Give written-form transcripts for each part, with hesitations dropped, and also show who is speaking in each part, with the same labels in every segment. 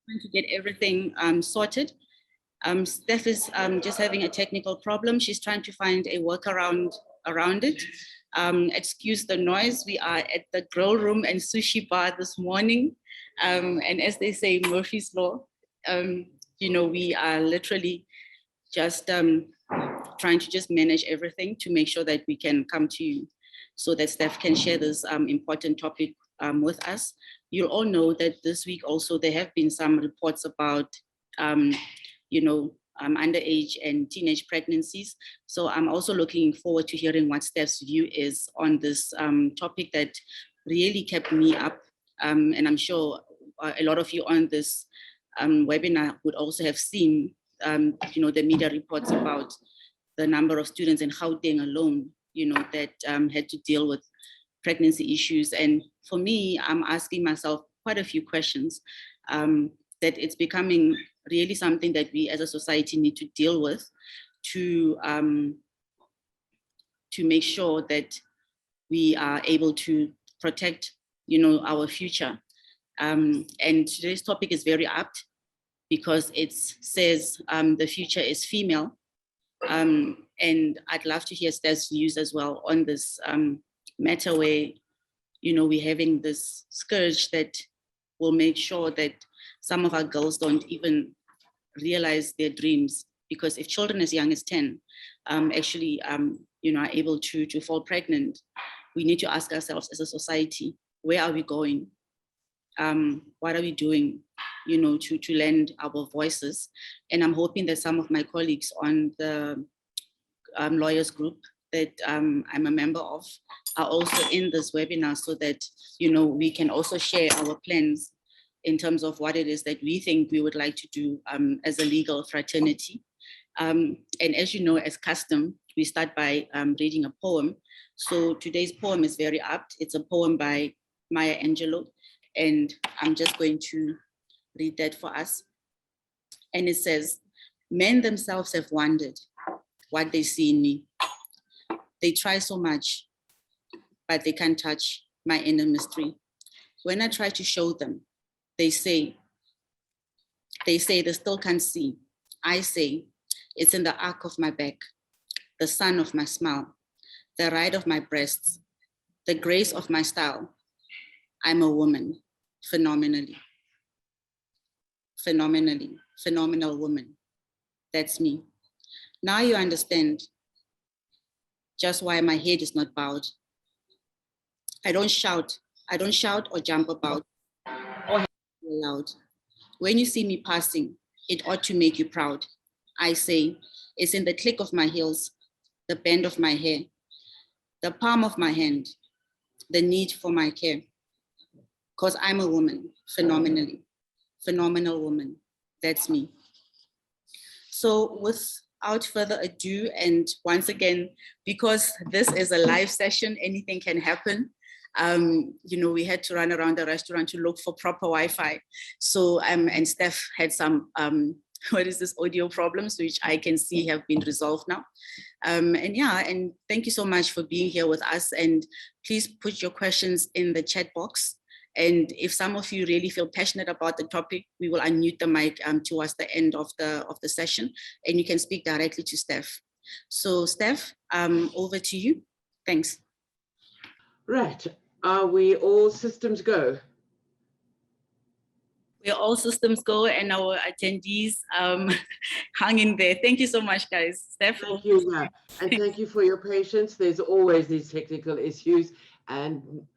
Speaker 1: trying to get everything sorted. Steph is just having a technical problem. She's trying to find a workaround around it. Excuse the noise. We are at the grill room and sushi bar this morning. And as they say, Murphy's Law, we are literally just trying to just manage everything to make sure that we can come to you so that Steph can share this important topic with us. You'll all know that this week also there have been some reports about underage and teenage pregnancies. So I'm also looking forward to hearing what Steph's view is on this topic that really kept me up. And I'm sure a lot of you on this webinar would also have seen, the media reports about the number of students in Gauteng alone, that had to deal with pregnancy issues. And for me, I'm asking myself quite a few questions that it's becoming really something that we as a society need to deal with to make sure that we are able to protect, our future. And today's topic is very apt because it says the future is female. And I'd love to hear Steph's views as well on this matter where, we're having this scourge that will make sure that some of our girls don't even realize their dreams, because if children as young as 10 are able to fall pregnant, we need to ask ourselves as a society, where are we going? What are we doing, to lend our voices? And I'm hoping that some of my colleagues on the lawyers group that I'm a member of are also in this webinar so that, we can also share our plans in terms of what it is that we think we would like to do as a legal fraternity. And as you know, as custom, we start by reading a poem. So today's poem is very apt. It's a poem by Maya Angelou, and I'm just going to read that for us. And it says, "Men themselves have wondered what they see in me. They try so much, but they can't touch my inner mystery. When I try to show them, they say they still can't see. I say, it's in the arc of my back, the sun of my smile, the ride of my breasts, the grace of my style. I'm a woman, phenomenal woman. That's me. Now you understand just why my head is not bowed. I don't shout or jump about or have to be loud. When you see me passing, it ought to make you proud. I say, it's in the click of my heels, the bend of my hair, the palm of my hand, the need for my care. Because I'm a woman, phenomenal woman. That's me. So without further ado, and once again, because this is a live session, anything can happen. We had to run around the restaurant to look for proper Wi-Fi. So, and Steph had some, audio problems, which I can see have been resolved now. And thank you so much for being here with us. And please put your questions in the chat box. And if some of you really feel passionate about the topic, we will unmute the mic towards the end of the session, and you can speak directly to Steph. So Steph, over to you. Thanks.
Speaker 2: Right. Are we all systems go?
Speaker 1: We're all systems go, and our attendees hung in there. Thank you so much, guys. Steph.
Speaker 2: Thank you, yeah. And thank you for your patience. There's always these technical issues, and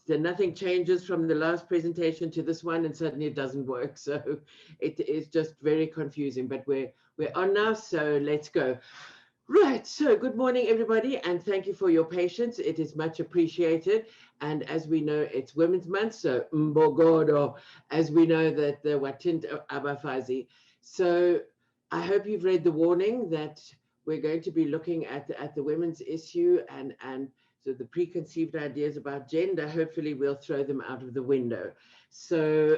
Speaker 2: nothing changes from the last presentation to this one, and suddenly it doesn't work. So it is just very confusing, but we're on now, so let's go. Right, so good morning, everybody, and thank you for your patience. It is much appreciated. And as we know, it's Women's Month, so Imokodo, as we know that the Watint Abafazi. So I hope you've read the warning that we're going to be looking at the women's issue and so the preconceived ideas about gender. Hopefully we'll throw them out of the window. So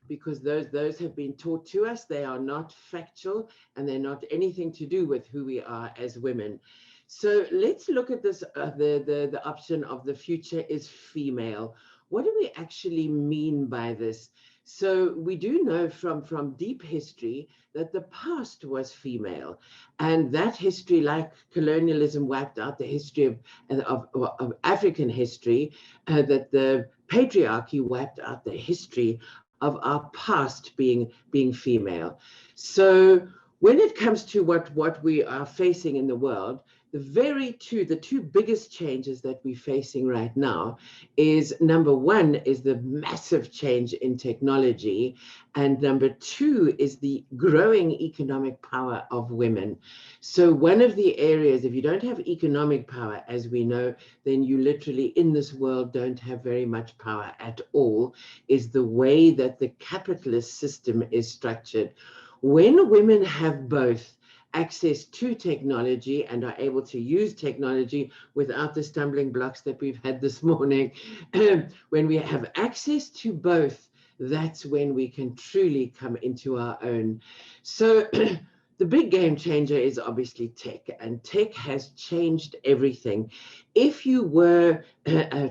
Speaker 2: because those have been taught to us, they are not factual and they're not anything to do with who we are as women. So let's look at this, the option of the future is female. What do we actually mean by this? So we do know from deep history that the past was female, and that history, like colonialism wiped out the history of African history, that the patriarchy wiped out the history of our past being female. So when it comes to what we are facing in the world, the two biggest changes that we're facing right now is, number one is the massive change in technology, and number two is the growing economic power of women. So one of the areas, if you don't have economic power, as we know, then you literally in this world don't have very much power at all, is the way that the capitalist system is structured. When women have both access to technology and are able to use technology without the stumbling blocks that we've had this morning, when we have access to both, that's when we can truly come into our own. So the big game changer is obviously tech, and tech has changed everything. If you were a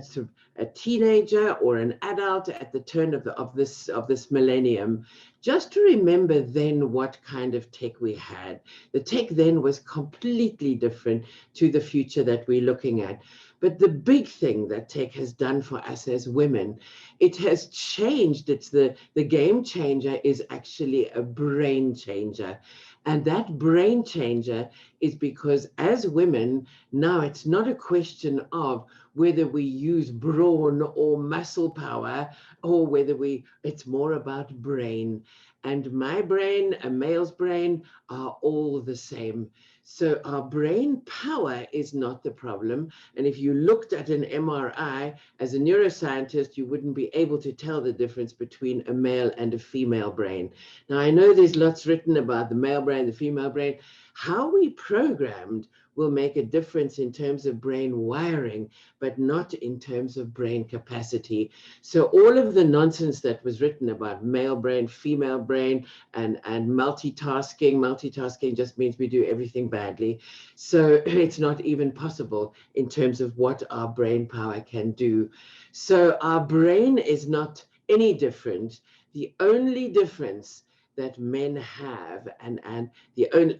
Speaker 2: teenager or an adult at the turn of this millennium, just to remember then what kind of tech we had. The tech then was completely different to the future that we're looking at. But the big thing that tech has done for us as women, it has changed. It's the game changer is actually a brain changer. And that brain changer is because as women, now it's not a question of whether we use brawn or muscle power, or whether it's more about brain. And my brain, a male's brain, are all the same. So our brain power is not the problem. And if you looked at an MRI, as a neuroscientist, you wouldn't be able to tell the difference between a male and a female brain. Now, I know there's lots written about the male brain, the female brain. How we programmed will make a difference in terms of brain wiring, but not in terms of brain capacity. So all of the nonsense that was written about male brain, female brain, and multitasking just means we do everything badly. So it's not even possible in terms of what our brain power can do. So our brain is not any different. The only difference that men have, and the only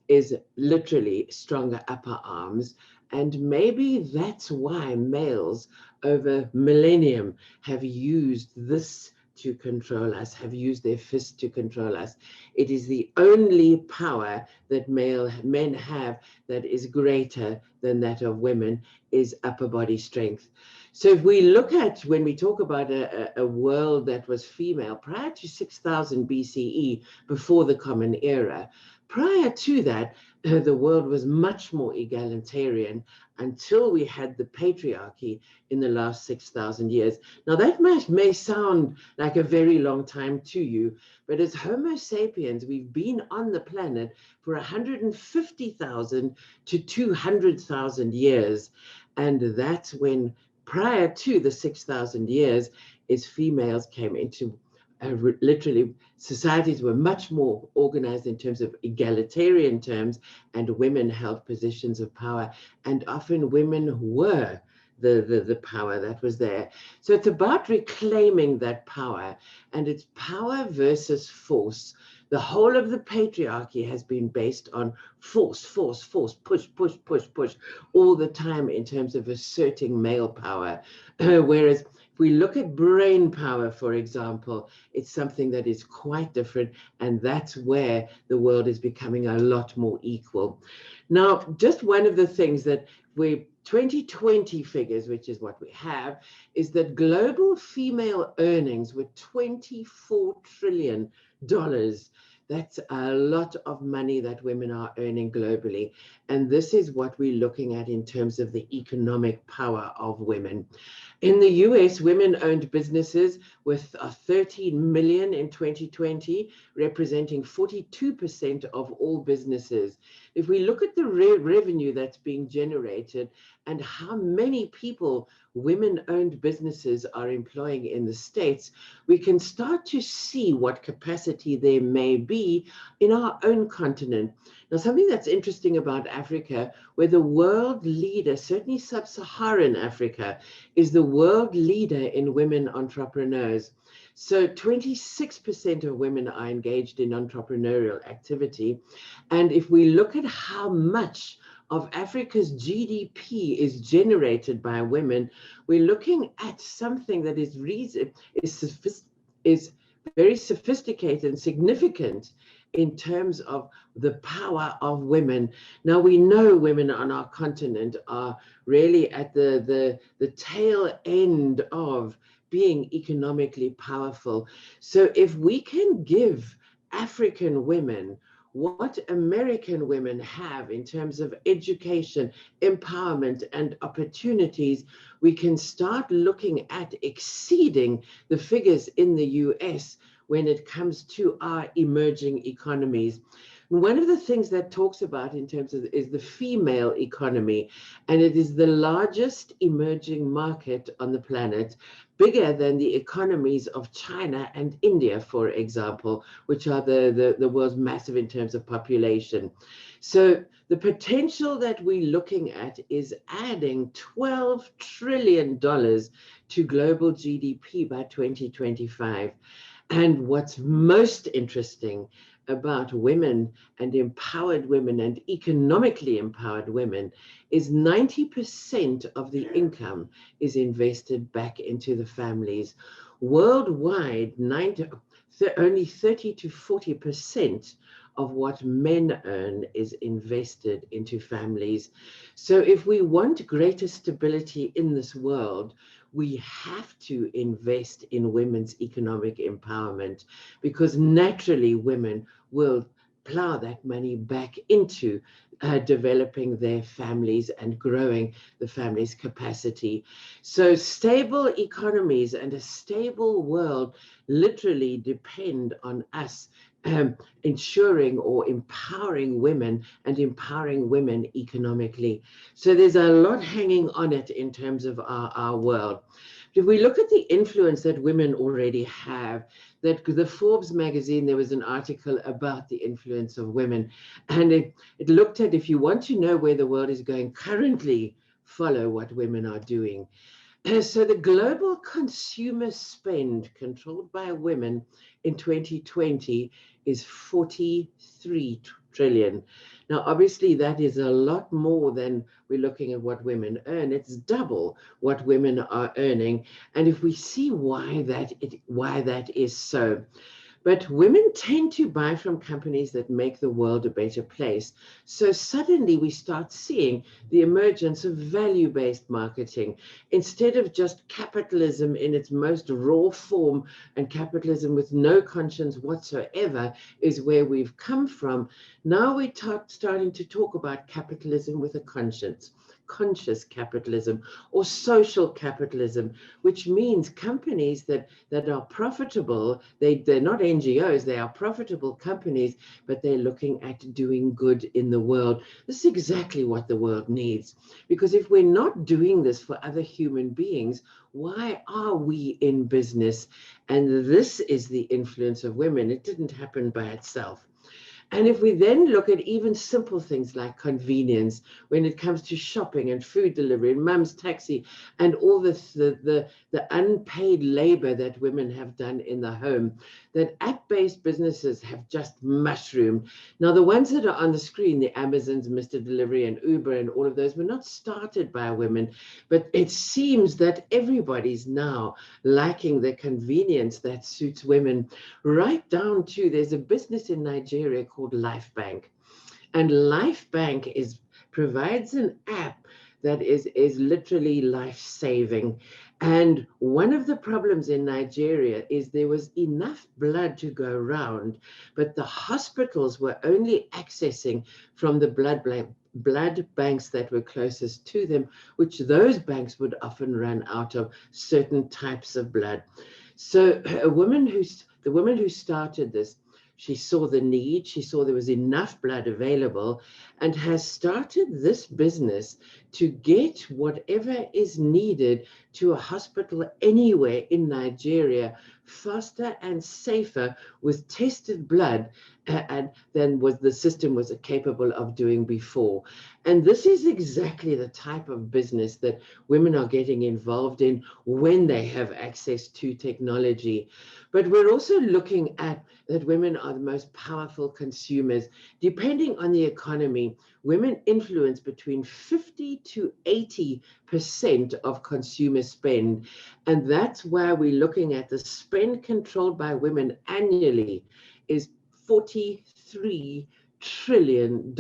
Speaker 2: is literally stronger upper arms. And maybe that's why males over millennium have used this to control us, have used their fists to control us. It is the only power that men have that is greater than that of women, is upper body strength. So if we look at, when we talk about a world that was female prior to 6000 BCE, before the Common Era, prior to that, the world was much more egalitarian until we had the patriarchy in the last 6,000 years. Now that may sound like a very long time to you, but as Homo sapiens, we've been on the planet for 150,000 to 200,000 years. And that's when, prior to the 6,000 years, is females came into literally, societies were much more organized in terms of egalitarian terms, and women held positions of power, and often women were the power that was there. So it's about reclaiming that power, and it's power versus force. The whole of the patriarchy has been based on force, push all the time in terms of asserting male power. Whereas if we look at brain power, for example, it's something that is quite different, and that's where the world is becoming a lot more equal. Now, just one of the things that 2020 figures, which is what we have, is that global female earnings were $24 trillion. That's a lot of money that women are earning globally. And this is what we're looking at in terms of the economic power of women. In the US, women-owned businesses with 13 million in 2020, representing 42% of all businesses. If we look at the revenue that's being generated and how many people women-owned businesses are employing in the States, we can start to see what capacity there may be in our own continent. Now, something that's interesting about Africa, where the world leader, certainly sub-Saharan Africa, is the world leader in women entrepreneurs. So 26% of women are engaged in entrepreneurial activity. And if we look at how much of Africa's GDP is generated by women, we're looking at something that is very sophisticated and significant in terms of the power of women. Now, we know women on our continent are really at the tail end of being economically powerful. So if we can give African women what American women have in terms of education, empowerment, and opportunities, we can start looking at exceeding the figures in the US when it comes to our emerging economies. One of the things that talks about in terms of is the female economy, and it is the largest emerging market on the planet, bigger than the economies of China and India, for example, which are the world's massive in terms of population. So the potential that we're looking at is adding $12 trillion to global GDP by 2025. And what's most interesting about women and empowered women and economically empowered women is 90% of the income is invested back into the families. Worldwide, only 30 to 40% of what men earn is invested into families. So if we want greater stability in this world, we have to invest in women's economic empowerment, because naturally women will plow that money back into developing their families and growing the family's capacity. So stable economies and a stable world literally depend on us ensuring or empowering women and empowering women economically. So there's a lot hanging on it in terms of our world. If we look at the influence that women already have, that the Forbes magazine, there was an article about the influence of women, and it looked at, if you want to know where the world is going currently, follow what women are doing. So the global consumer spend controlled by women in 2020 is 43 trillion. Now, obviously, that is a lot more than we're looking at what women earn. It's double what women are earning. And if we see why that is so. But women tend to buy from companies that make the world a better place. So suddenly we start seeing the emergence of value-based marketing. Instead of just capitalism in its most raw form, and capitalism with no conscience whatsoever is where we've come from, now we're starting to talk about capitalism with a conscience. Conscious capitalism or social capitalism, which means companies that are profitable, they're not NGOs, they are profitable companies, but they're looking at doing good in the world. This is exactly what the world needs, because if we're not doing this for other human beings, why are we in business? And this is the influence of women. It didn't happen by itself. And if we then look at even simple things like convenience, when it comes to shopping and food delivery and mum's taxi and all the unpaid labor that women have done in the home, that app-based businesses have just mushroomed. Now, the ones that are on the screen, the Amazons, Mr. Delivery and Uber and all of those, were not started by women, but it seems that everybody's now liking the convenience that suits women, right down to, there's a business in Nigeria called LifeBank. And LifeBank provides an app that is literally life-saving. And one of the problems in Nigeria is there was enough blood to go around, but the hospitals were only accessing from the blood banks that were closest to them, which those banks would often run out of certain types of blood. So the woman who started this She saw the need, she saw there was enough blood available, and has started this business to get whatever is needed to a hospital anywhere in Nigeria faster and safer with tested blood and than was the system was capable of doing before. And this is exactly the type of business that women are getting involved in when they have access to technology. But we're also looking at that women are the most powerful consumers. Depending on the economy, women influence between 50 to 80% of consumer spend. And that's why we're looking at the spend controlled by women annually is $43 trillion.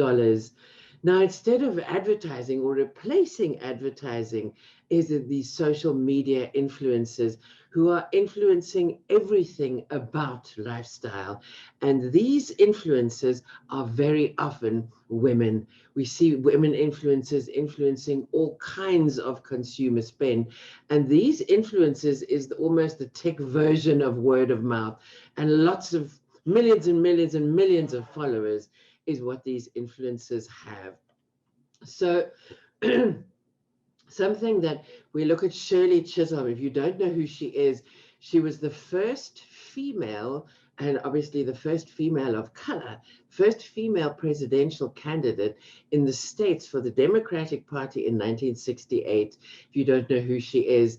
Speaker 2: Now, instead of advertising or replacing advertising, is it these social media influencers who are influencing everything about lifestyle. And these influencers are very often women. We see women influencers influencing all kinds of consumer spend. And these influencers is almost the tech version of word of mouth. And lots of millions and millions and millions of followers is what these influencers have. So something that we look at Shirley Chisholm, if you don't know who she was the first female, and obviously the first female of color, first female presidential candidate in the States for the Democratic Party in 1968, if you don't know who she is.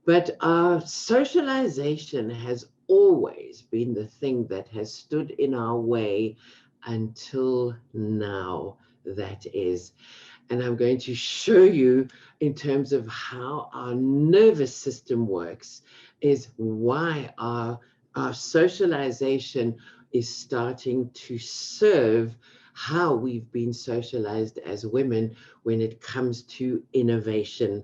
Speaker 2: But our socialization has always been the thing that has stood in our way until now, that is. And I'm going to show you in terms of how our nervous system works, is why our socialization is starting to serve how we've been socialized as women when it comes to innovation.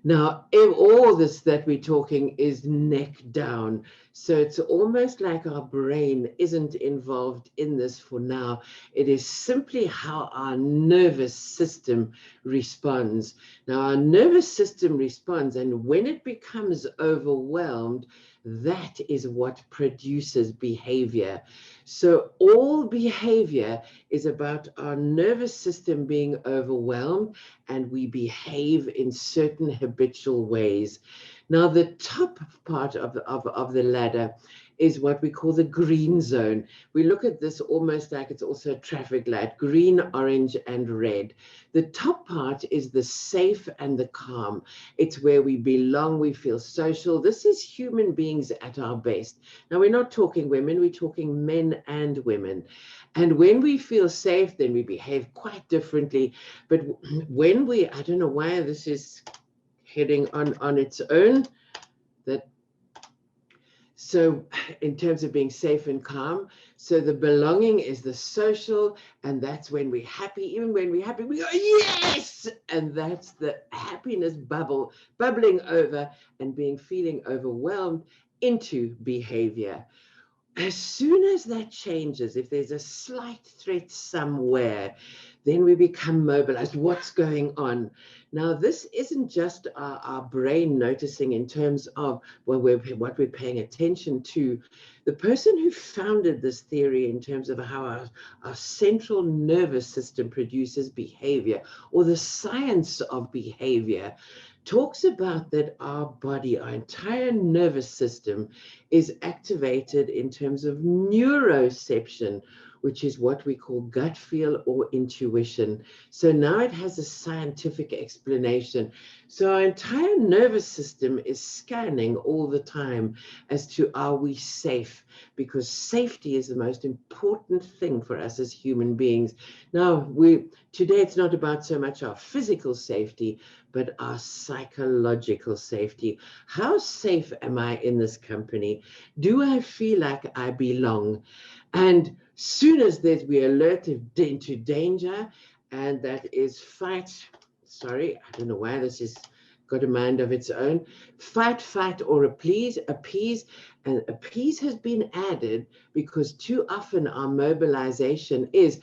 Speaker 2: Now, all this that we're talking is neck down. So it's almost like our brain isn't involved in this for now. It is simply how our nervous system responds. Now, our nervous system responds, and when it becomes overwhelmed, that is what produces behavior. So all behavior is about our nervous system being overwhelmed, and we behave in certain habitual ways. Now, the top part of the ladder is what we call the green zone. We look at this almost like it's also a traffic light, green, orange, and red. The top part is the safe and the calm. It's where we belong, we feel social. This is human beings at our best. Now, we're not talking women, we're talking men and women. And when we feel safe, then we behave quite differently. But when we, I don't know why this is heading on its own, so in terms of being safe and calm, so the belonging is the social, and that's when we're happy. Even when we're happy, we go, yes! And that's the happiness bubbling over and feeling overwhelmed into behavior. As soon as that changes, if there's a slight threat somewhere, then we become mobilized. What's going on? Now, this isn't just our brain noticing in terms of what we're paying attention to. The person who founded this theory in terms of how our central nervous system produces behavior, or the science of behavior, talks about that our body, our entire nervous system is activated in terms of neuroception, which is what we call gut feel or intuition. So now it has a scientific explanation. So our entire nervous system is scanning all the time as to, are we safe? Because safety is the most important thing for us as human beings. Now, today it's not about so much our physical safety, but our psychological safety. How safe am I in this company? Do I feel like I belong? And soon as we are alerted into danger, and that is fight, sorry, I don't know why this has got a mind of its own, fight, or appease, and appease has been added because too often our mobilization is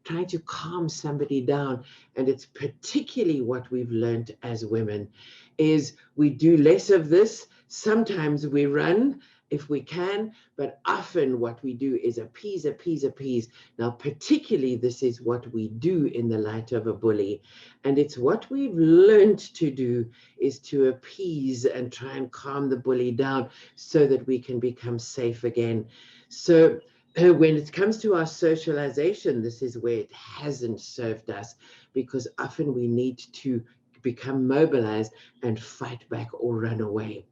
Speaker 2: trying to calm somebody down, and it's particularly what we've learned as women, is we do less of this. Sometimes we run if we can, but often what we do is appease, appease, appease. Now, particularly this is what we do in the light of a bully. And it's what we've learned to do is to appease and try and calm the bully down so that we can become safe again. So when it comes to our socialization, this is where it hasn't served us, because often we need to become mobilized and fight back or run away.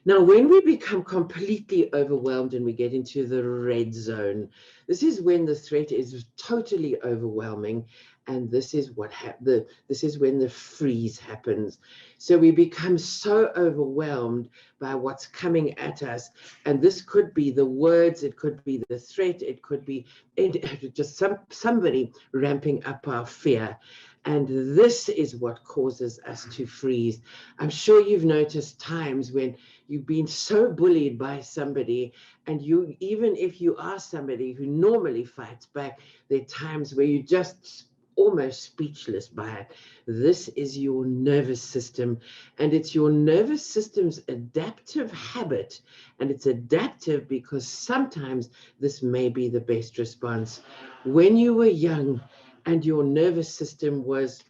Speaker 2: Now, when we become completely overwhelmed and we get into the red zone, this is when the threat is totally overwhelming, and this is what this is when the freeze happens. So we become so overwhelmed by what's coming at us, and this could be the words, it could be the threat, it could be just somebody ramping up our fear. And this is what causes us to freeze. I'm sure you've noticed times when you've been so bullied by somebody, and you, even if you are somebody who normally fights back, there are times where you just almost speechless by it. This is your nervous system, and it's your nervous system's adaptive habit. And it's adaptive because sometimes this may be the best response. When you were young and your nervous system was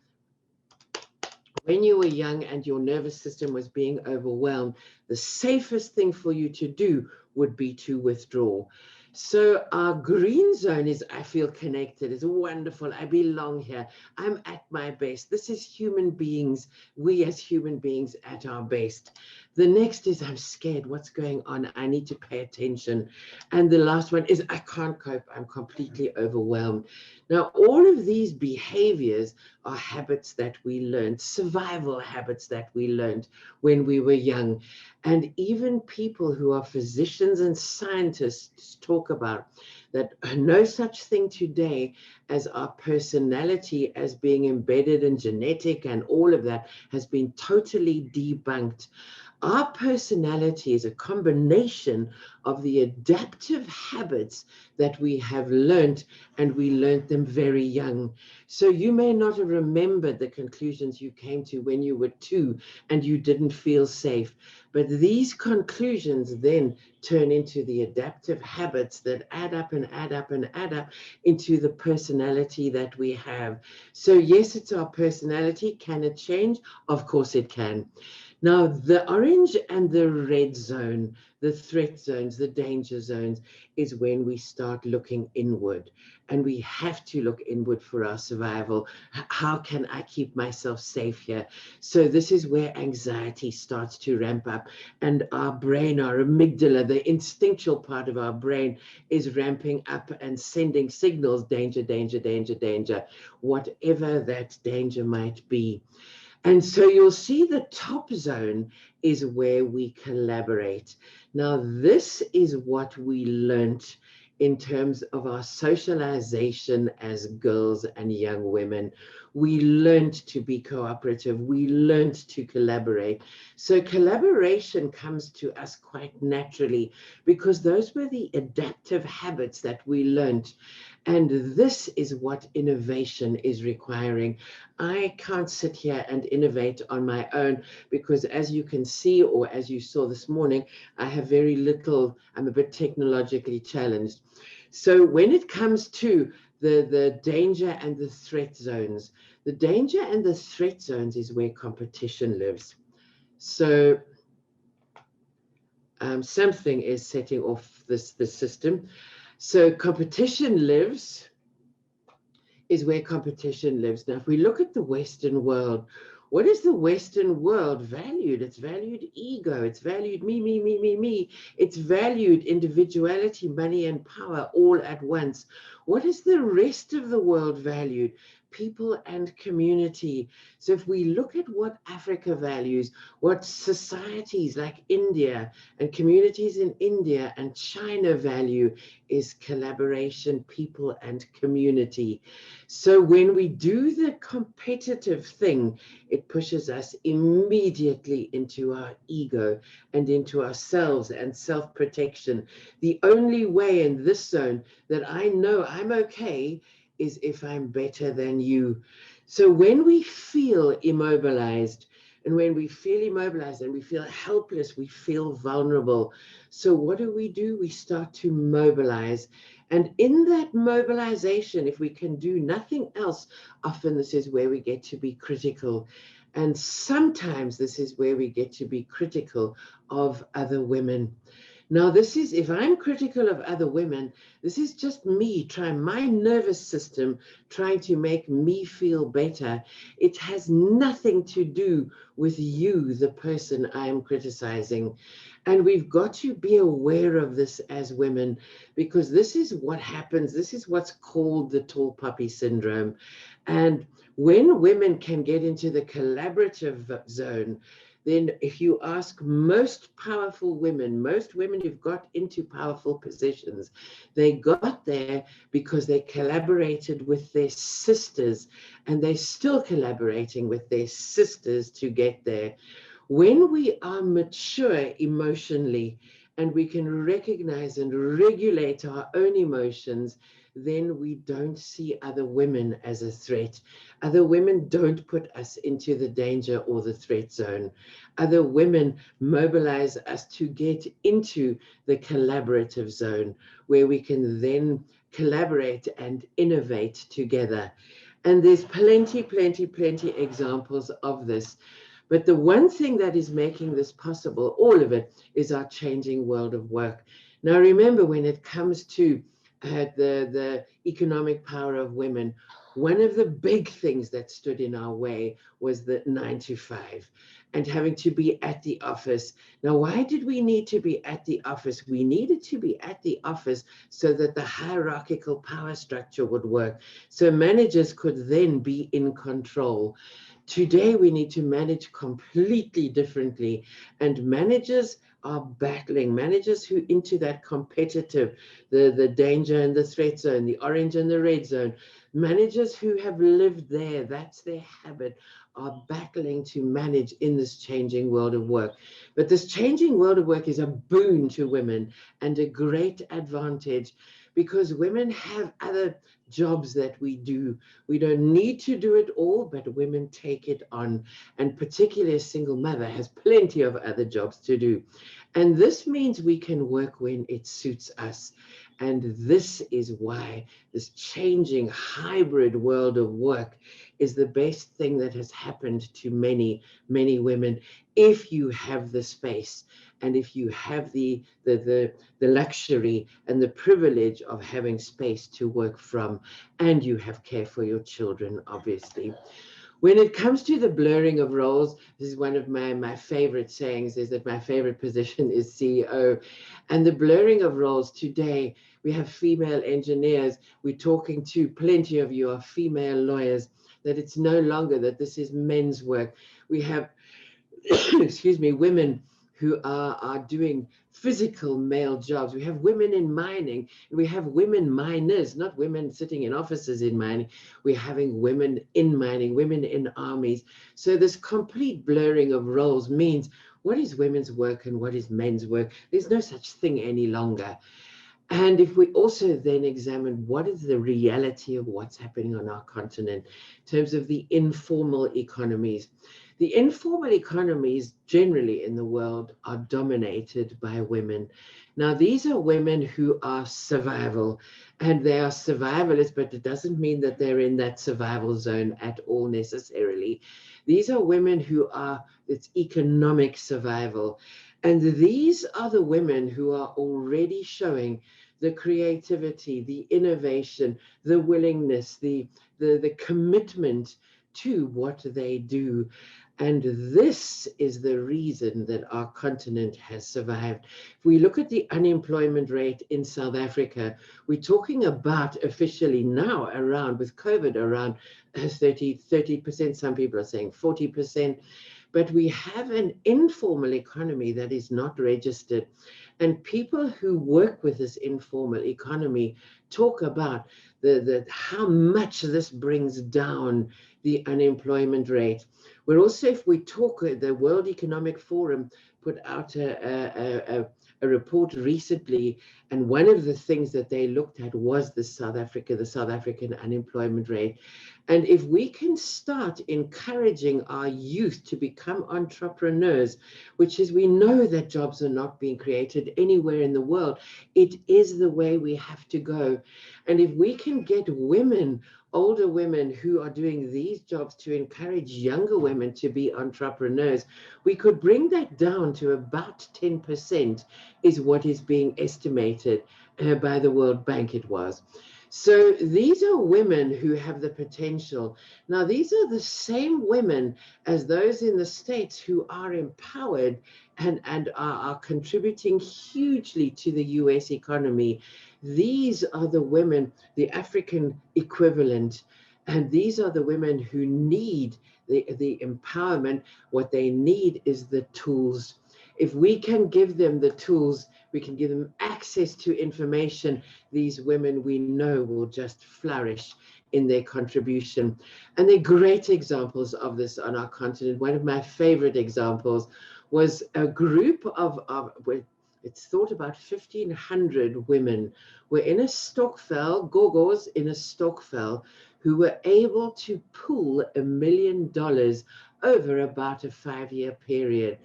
Speaker 2: when you were young and your nervous system was being overwhelmed, the safest thing for you to do would be to withdraw. So our green zone is, I feel connected. It's wonderful. I belong here. I'm at my best. This is human beings. We as human beings at our best. The next is, I'm scared. What's going on? I need to pay attention. And the last one is, I can't cope. I'm completely overwhelmed. Now, all of these behaviors are habits that we learned, survival habits that we learned when we were young. And even people who are physicians and scientists talk about that no such thing today as our personality as being embedded in genetic and all of that has been totally debunked. Our personality is a combination of the adaptive habits that we have learned, and we learned them very young. So you may not have remembered the conclusions you came to when you were 2 and you didn't feel safe, but these conclusions then turn into the adaptive habits that add up and add up and add up into the personality that we have. So yes, it's our personality. Can it change? Of course it can. Now, the orange and the red zone, the threat zones, the danger zones, is when we start looking inward. And we have to look inward for our survival. How can I keep myself safe here? So this is where anxiety starts to ramp up. And our brain, our amygdala, the instinctual part of our brain, is ramping up and sending signals, danger, danger, danger, danger, whatever that danger might be. And so you'll see the top zone is where we collaborate. Now, this is what we learned in terms of our socialization as girls and young women. We learned to be cooperative. We learned to collaborate. So collaboration comes to us quite naturally because those were the adaptive habits that we learned. And this is what innovation is requiring. I can't sit here and innovate on my own because, as you can see, or as you saw this morning, I have very little, I'm a bit technologically challenged. So when it comes to the danger and the threat zones, the danger and the threat zones is where competition lives. So something is setting off the system. So competition is where competition lives. Now, if we look at the Western world, what is the Western world valued? It's valued ego. It's valued me, me, me, me, me. It's valued individuality, money, and power all at once. What is the rest of the world valued? People and community. So if we look at what Africa values, what societies like India and communities in India and China value is collaboration, people, and community. So when we do the competitive thing, it pushes us immediately into our ego and into ourselves and self-protection. The only way in this zone that I know I'm okay is if I'm better than you. So when we feel immobilized, And when we feel immobilized and we feel helpless, we feel vulnerable. So what do? We start to mobilize. And in that mobilization, if we can do nothing else, often this is where we get to be critical. And sometimes this is where we get to be critical of other women. Now, this is, if I'm critical of other women, this is just me trying, my nervous system trying to make me feel better. It has nothing to do with you, the person I am criticizing. And we've got to be aware of this as women, because this is what happens. This is what's called the tall poppy syndrome. And when women can get into the collaborative zone, then if you ask most powerful women, most women who've got into powerful positions, they got there because they collaborated with their sisters, and they're still collaborating with their sisters to get there. When we are mature emotionally and we can recognize and regulate our own emotions, then we don't see other women as a threat. Other women don't put us into the danger or the threat zone. Other women mobilize us to get into the collaborative zone where we can then collaborate and innovate together. And there's plenty, plenty, plenty examples of this. But the one thing that is making this possible, all of it, is our changing world of work. Now, remember, when it comes to the economic power of women, one of the big things that stood in our way was the 9 to 5 and having to be at the office. Now, why did we need to be at the office? We needed to be at the office so that the hierarchical power structure would work, so managers could then be in control. Today, we need to manage completely differently, and managers are battling. Managers who into that competitive, the danger and the threat zone, the orange and the red zone, managers who have lived there, that's their habit, are battling to manage in this changing world of work. But this changing world of work is a boon to women and a great advantage, because women have other jobs that we do. We don't need to do it all, but women take it on. And particularly a single mother has plenty of other jobs to do. And this means we can work when it suits us. And this is why this changing hybrid world of work is the best thing that has happened to many, many women, if you have the space and if you have the luxury and the privilege of having space to work from, and you have care for your children, obviously. When it comes to the blurring of roles, this is one of my favorite sayings, is that my favorite position is CEO. And the blurring of roles today, we have female engineers. We're talking to plenty of you are female lawyers, that it's no longer that this is men's work. We have, excuse me, women who are doing physical male jobs. We have women in mining. We have women miners, not women sitting in offices in mining. We're having women in mining, women in armies. So this complete blurring of roles means, what is women's work and what is men's work? There's no such thing any longer. And if we also then examine what is the reality of what's happening on our continent in terms of the informal economies, the informal economies generally in the world are dominated by women. Now, these are women who are survival, and they are survivalists, but it doesn't mean that they're in that survival zone at all necessarily. These are women who are, it's economic survival. And these are the women who are already showing the creativity, the innovation, the willingness, the commitment to what they do. And this is the reason that our continent has survived. If we look at the unemployment rate in South Africa, we're talking about officially now around, with COVID, around 30%. Some people are saying 40%. But we have an informal economy that is not registered. And people who work with this informal economy talk about how much this brings down the unemployment rate. We're also, if we talk, the World Economic Forum put out a report recently, and one of the things that they looked at was the South African unemployment rate. And if we can start encouraging our youth to become entrepreneurs, which is, we know that jobs are not being created anywhere in the world, it is the way we have to go. And if we can get women, older women who are doing these jobs, to encourage younger women to be entrepreneurs, we could bring that down to about 10%, is what is being estimated by the World Bank, it was. So these are women who have the potential. Now, these are the same women as those in the States who are empowered and are contributing hugely to the US economy. These are the women, the African equivalent, and these are the women who need the empowerment. What they need is the tools. If we can give them the tools, we can give them access to information, these women, we know, will just flourish in their contribution. And they're great examples of this on our continent. One of my favorite examples was a group of it's thought about 1,500 women were in a stokvel, gogos in a stokvel, who were able to pool $1 million over about a 5-year period.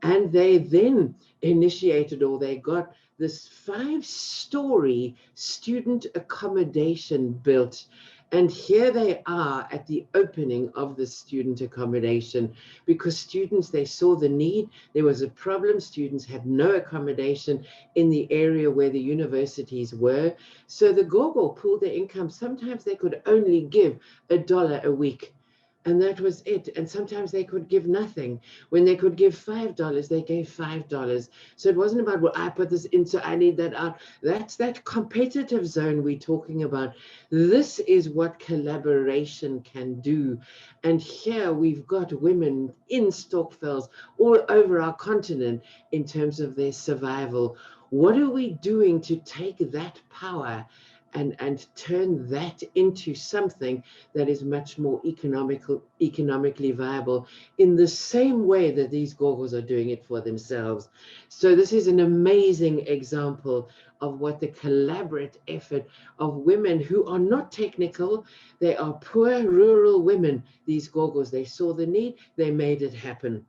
Speaker 2: And they then initiated, or they got this 5-story student accommodation built. And here they are at the opening of the student accommodation, because students, they saw the need. There was a problem. Students had no accommodation in the area where the universities were. So the Gogo pooled their income. Sometimes they could only give $1 a week. And that was it. And sometimes they could give nothing. When they could give $5, they gave $5. So it wasn't about, well, I put this in, so I need that out. That's that competitive zone we're talking about. This is what collaboration can do. And here we've got women in stokvels all over our continent in terms of their survival. What are we doing to take that power and turn that into something that is much more economically viable, in the same way that these Gogos are doing it for themselves? So this is an amazing example of what the collaborative effort of women who are not technical, they are poor rural women, these Gogos, they saw the need, they made it happen.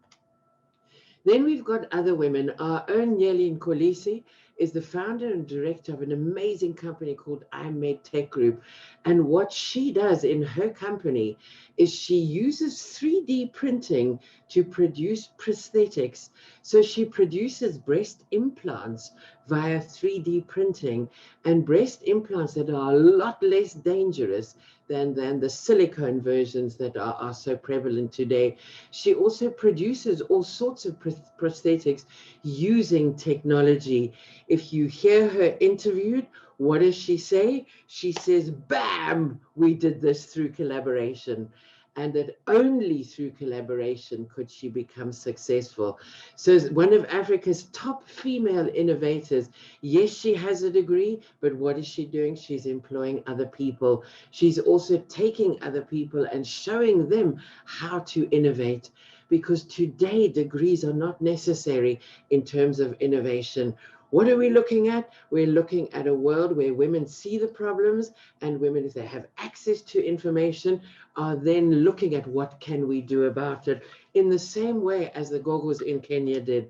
Speaker 2: Then we've got other women. Our own Nyeli Nkolisi is the founder and director of an amazing company called I Made Tech Group. And what she does in her company is she uses 3D printing to produce prosthetics. So she produces breast implants via 3D printing, and breast implants that are a lot less dangerous than the silicone versions that are so prevalent today. She also produces all sorts of prosthetics using technology. If you hear her interviewed, what does she say? She says, bam, we did this through collaboration. And that only through collaboration could she become successful. So one of Africa's top female innovators. Yes, she has a degree, but what is she doing? She's employing other people. She's also taking other people and showing them how to innovate, because today degrees are not necessary in terms of innovation. What are we looking at? We're looking at a world where women see the problems, and women, if they have access to information, are then looking at what can we do about it, in the same way as the Gogos in Kenya did.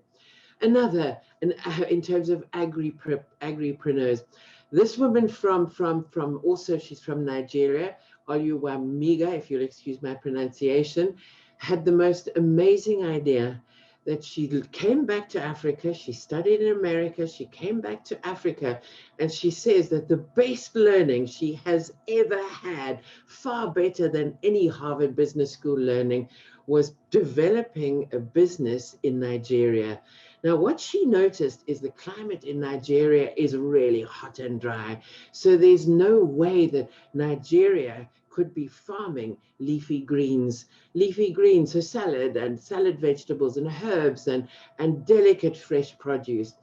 Speaker 2: Another, in terms of agripreneurs, this woman from also, she's from Nigeria, Oluwamiga, if you'll excuse my pronunciation, had the most amazing idea that she came back to Africa. She studied in America. She came back to Africa, and she says that the best learning she has ever had, far better than any Harvard Business School learning, was developing a business in Nigeria. Now, what she noticed is the climate in Nigeria is really hot and dry. So there's no way that Nigeria could be farming leafy greens, so salad and salad vegetables and herbs and delicate fresh produce.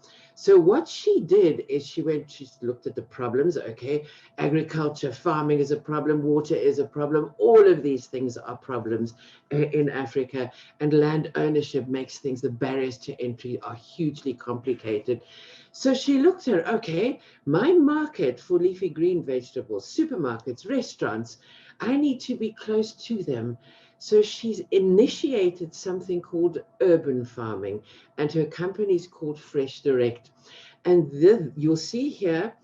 Speaker 2: So what she did is she looked at the problems. Okay, agriculture, farming is a problem, water is a problem. All of these things are problems in Africa, and land ownership makes things, the barriers to entry are hugely complicated. So she looked at, okay, my market for leafy green vegetables, supermarkets, restaurants, I need to be close to them. So she's initiated something called urban farming, and her company is called Fresh Direct. And you'll see here,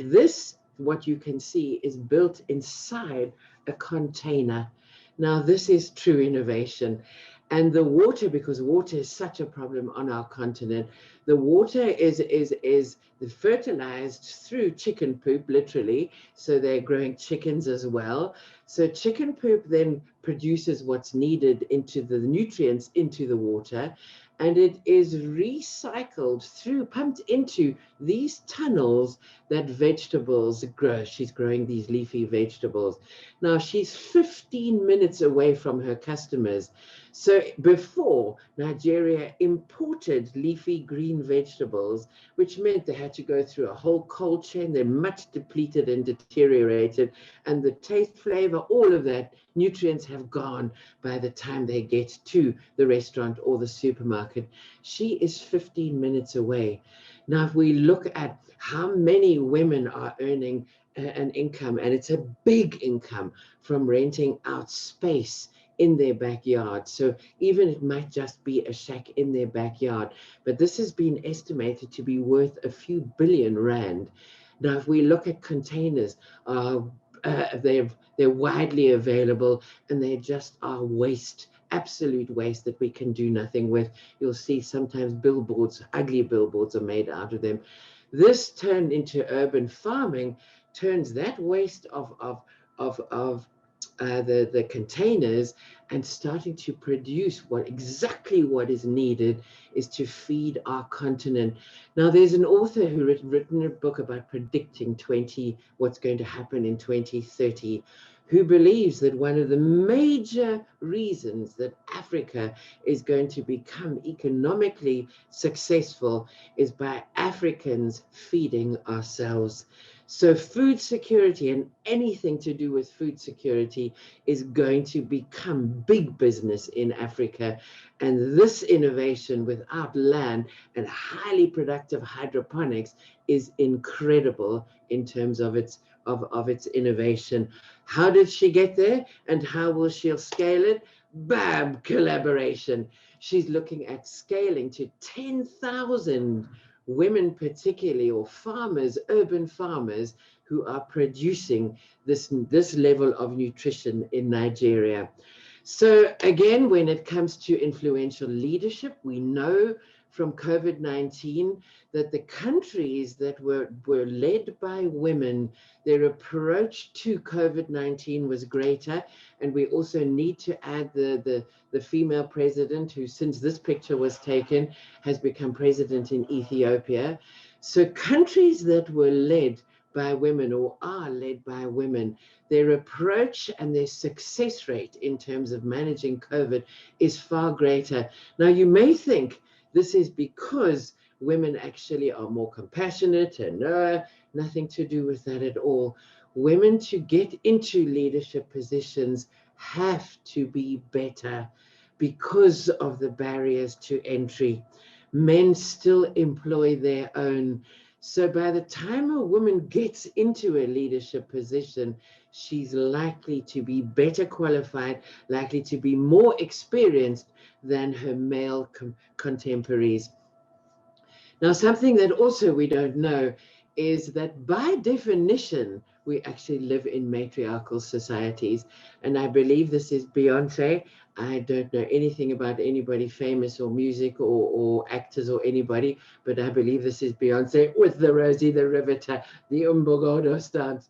Speaker 2: this, what you can see, is built inside a container. Now, this is true innovation. And the water, because water is such a problem on our continent, the water is fertilized through chicken poop, literally. So they're growing chickens as well. So chicken poop then produces what's needed into the nutrients into the water, and it is recycled through, pumped into these tunnels that vegetables grow. She's growing these leafy vegetables. Now she's 15 minutes away from her customers. So before, Nigeria imported leafy green vegetables, which meant they had to go through a whole cold chain. They're much depleted and deteriorated, and the taste, flavor, all of that, nutrients have gone by the time they get to the restaurant or the supermarket. She is 15 minutes away. Now, if we look at how many women are earning an income, and it's a big income from renting out space in their backyard. So even it might just be a shack in their backyard, but this has been estimated to be worth a few billion rand. Now, if we look at containers, they're widely available, and they just are waste, absolute waste that we can do nothing with. You'll see sometimes billboards, ugly billboards are made out of them. This turned into urban farming, turns that waste of the containers and starting to produce exactly what is needed is to feed our continent. Now, there's an author who written a book about predicting what's going to happen in 2030, who believes that one of the major reasons that Africa is going to become economically successful is by Africans feeding ourselves. So food security and anything to do with food security is going to become big business in Africa. And this innovation without land and highly productive hydroponics is incredible in terms of its innovation. How did she get there, and how will she scale it? Bam, collaboration. She's looking at scaling to 10,000 women, particularly, or farmers, urban farmers, who are producing this level of nutrition in Nigeria. So again, when it comes to influential leadership, we know from COVID-19 that the countries that were led by women, their approach to COVID-19 was greater. And we also need to add the female president, who, since this picture was taken, has become president in Ethiopia. So countries that were led by women or are led by women, their approach and their success rate in terms of managing COVID is far greater. Now, you may think this is because women actually are more compassionate, and nothing to do with that at all. Women, to get into leadership positions, have to be better because of the barriers to entry. Men still employ their own. So by the time a woman gets into a leadership position, she's likely to be better qualified, likely to be more experienced than her male contemporaries. Now, something that also we don't know is that by definition, we actually live in matriarchal societies. And I believe this is Beyonce. I don't know anything about anybody famous or music or actors or anybody, but I believe this is Beyonce with the Rosie the Riveter, the Imokodo stance.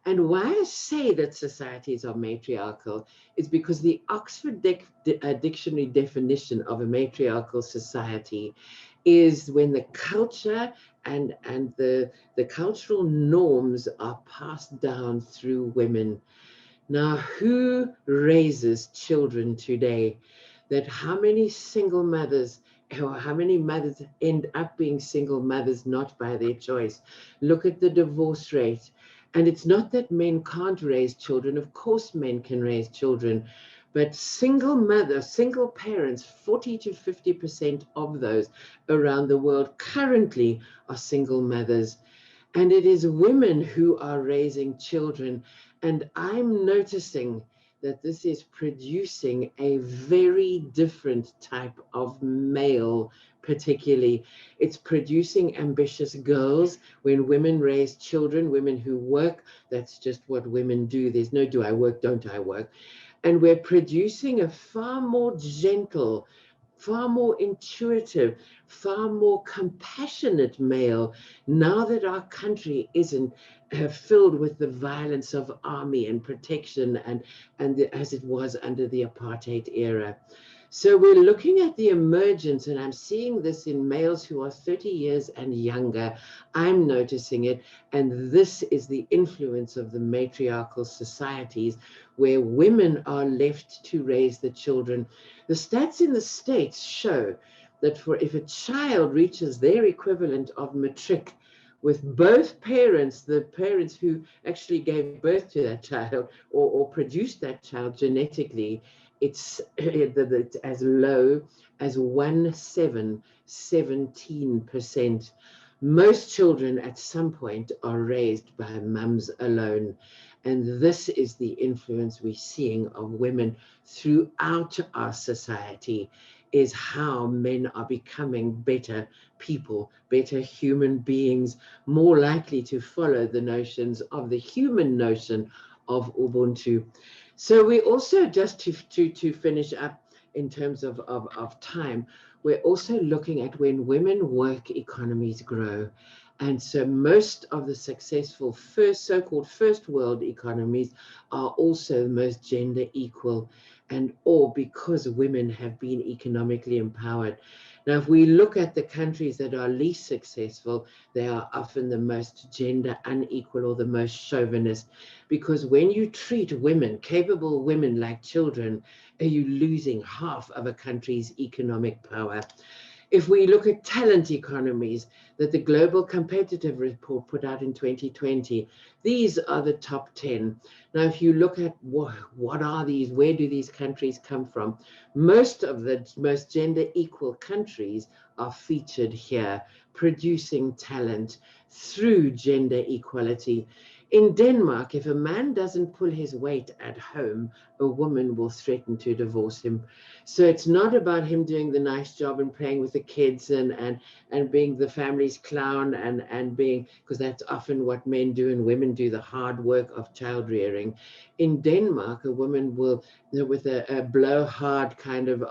Speaker 2: And why I say that societies are matriarchal is because the Oxford Dictionary definition of a matriarchal society is when the culture and the cultural norms are passed down through women. Now, who raises children today? That how many single mothers how many mothers end up being single mothers not by their choice. Look at the divorce rate. And it's not that men can't raise children. Of course, men can raise children. But single mothers, single parents, 40 to 50% of those around the world currently are single mothers. And it is women who are raising children. And I'm noticing that this is producing a very different type of male, particularly. It's producing ambitious girls. When women raise children, women who work, that's just what women do. There's no do I work, don't I work. And we're producing a far more gentle, far more intuitive, far more compassionate male, now that our country isn't filled with the violence of army and protection as it was under the apartheid era. So we're looking at the emergence, and I'm seeing this in males who are 30 years and younger. I'm noticing it, and this is the influence of the matriarchal societies where women are left to raise the children. The stats in the States show that for if a child reaches their equivalent of matric with both parents, the parents who actually gave birth to that child or produced that child genetically, it's as low as 17%. Most children at some point are raised by mums alone. And this is the influence we're seeing of women throughout our society, is how men are becoming better people, better human beings, more likely to follow the notions of the human notion of Ubuntu. So we also, just to finish up in terms of time, we're also looking at when women work, economies grow. And so most of the successful so-called first world economies are also most gender equal, and all because women have been economically empowered. Now, if we look at the countries that are least successful, they are often the most gender unequal or the most chauvinist, because when you treat women, capable women, like children, are you losing half of a country's economic power. If we look at talent economies that the Global Competitive Report put out in 2020, these are the top 10. Now, if you look at what are these, where do these countries come from? Most of the most gender equal countries are featured here, producing talent through gender equality. In Denmark, if a man doesn't pull his weight at home, a woman will threaten to divorce him. So it's not about him doing the nice job and playing with the kids and being the family's clown and being, because that's often what men do, and women do the hard work of child rearing. In Denmark, a woman will, with a blowhard kind of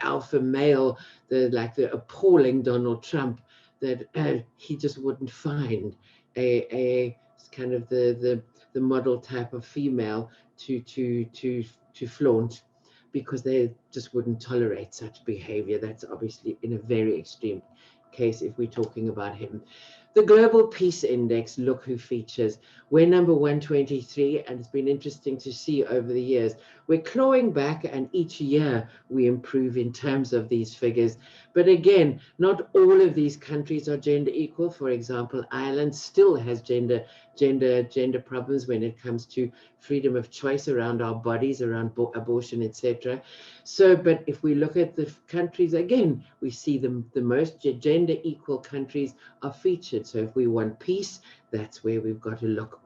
Speaker 2: alpha male, like the appalling Donald Trump, that he just wouldn't find a kind of the model type of female to flaunt, because they just wouldn't tolerate such behavior. That's obviously in a very extreme case if we're talking about him. The Global Peace Index, look who features. We're number 123, and it's been interesting to see over the years. We're clawing back, and each year we improve in terms of these figures. But again, not all of these countries are gender equal. For example, Ireland still has gender problems when it comes to freedom of choice around our bodies, around abortion, etc. So, but if we look at the countries, again, we see the most gender equal countries are featured. So if we want peace, that's where we've got to look.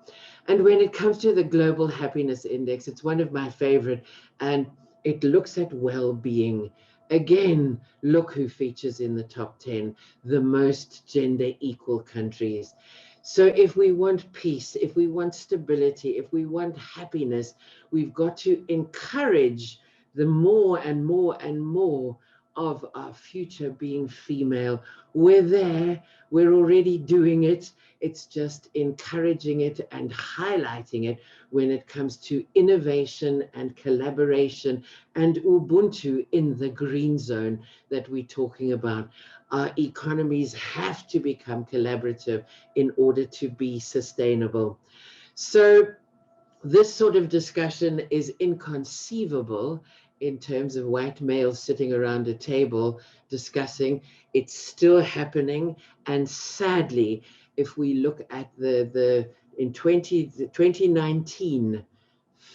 Speaker 2: And when it comes to the Global Happiness Index, it's one of my favorite, and it looks at well-being. Again, look who features in the top 10, the most gender equal countries. So if we want peace, if we want stability, if we want happiness, we've got to encourage the more and more and more of our future being female. We're there, we're already doing it. It's just encouraging it and highlighting it when it comes to innovation and collaboration and Ubuntu in the green zone that we're talking about. Our economies have to become collaborative in order to be sustainable. So this sort of discussion is inconceivable in terms of white males sitting around a table discussing. It's still happening. And sadly, if we look at in 2019,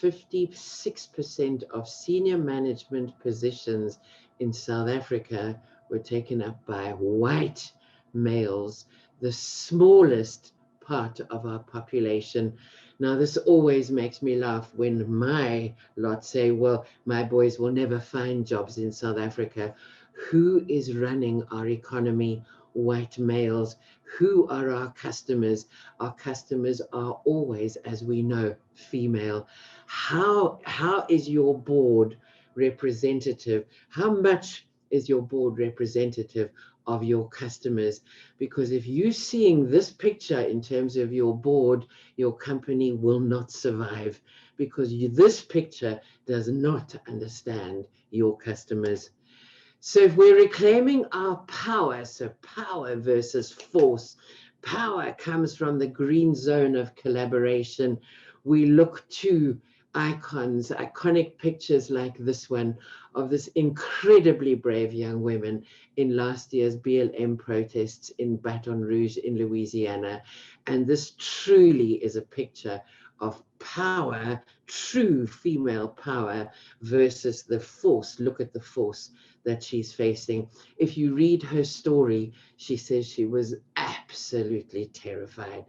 Speaker 2: 56% of senior management positions in South Africa were taken up by white males, the smallest part of our population. Now, this always makes me laugh when my lot say, well, my boys will never find jobs in South Africa. Who is running our economy? White males. Who are our customers? Our customers are always, as we know, female. How is your board representative? How much is your board representative of your customers? Because if you're seeing this picture in terms of your board, your company will not survive, because this picture does not understand your customers. So if we're reclaiming our power, so power versus force, power comes from the green zone of collaboration. We look to icons, iconic pictures like this one of this incredibly brave young women in last year's BLM protests in Baton Rouge in Louisiana. And this truly is a picture of power, true female power versus the force. Look at the force that she's facing. If you read her story, she says she was absolutely terrified.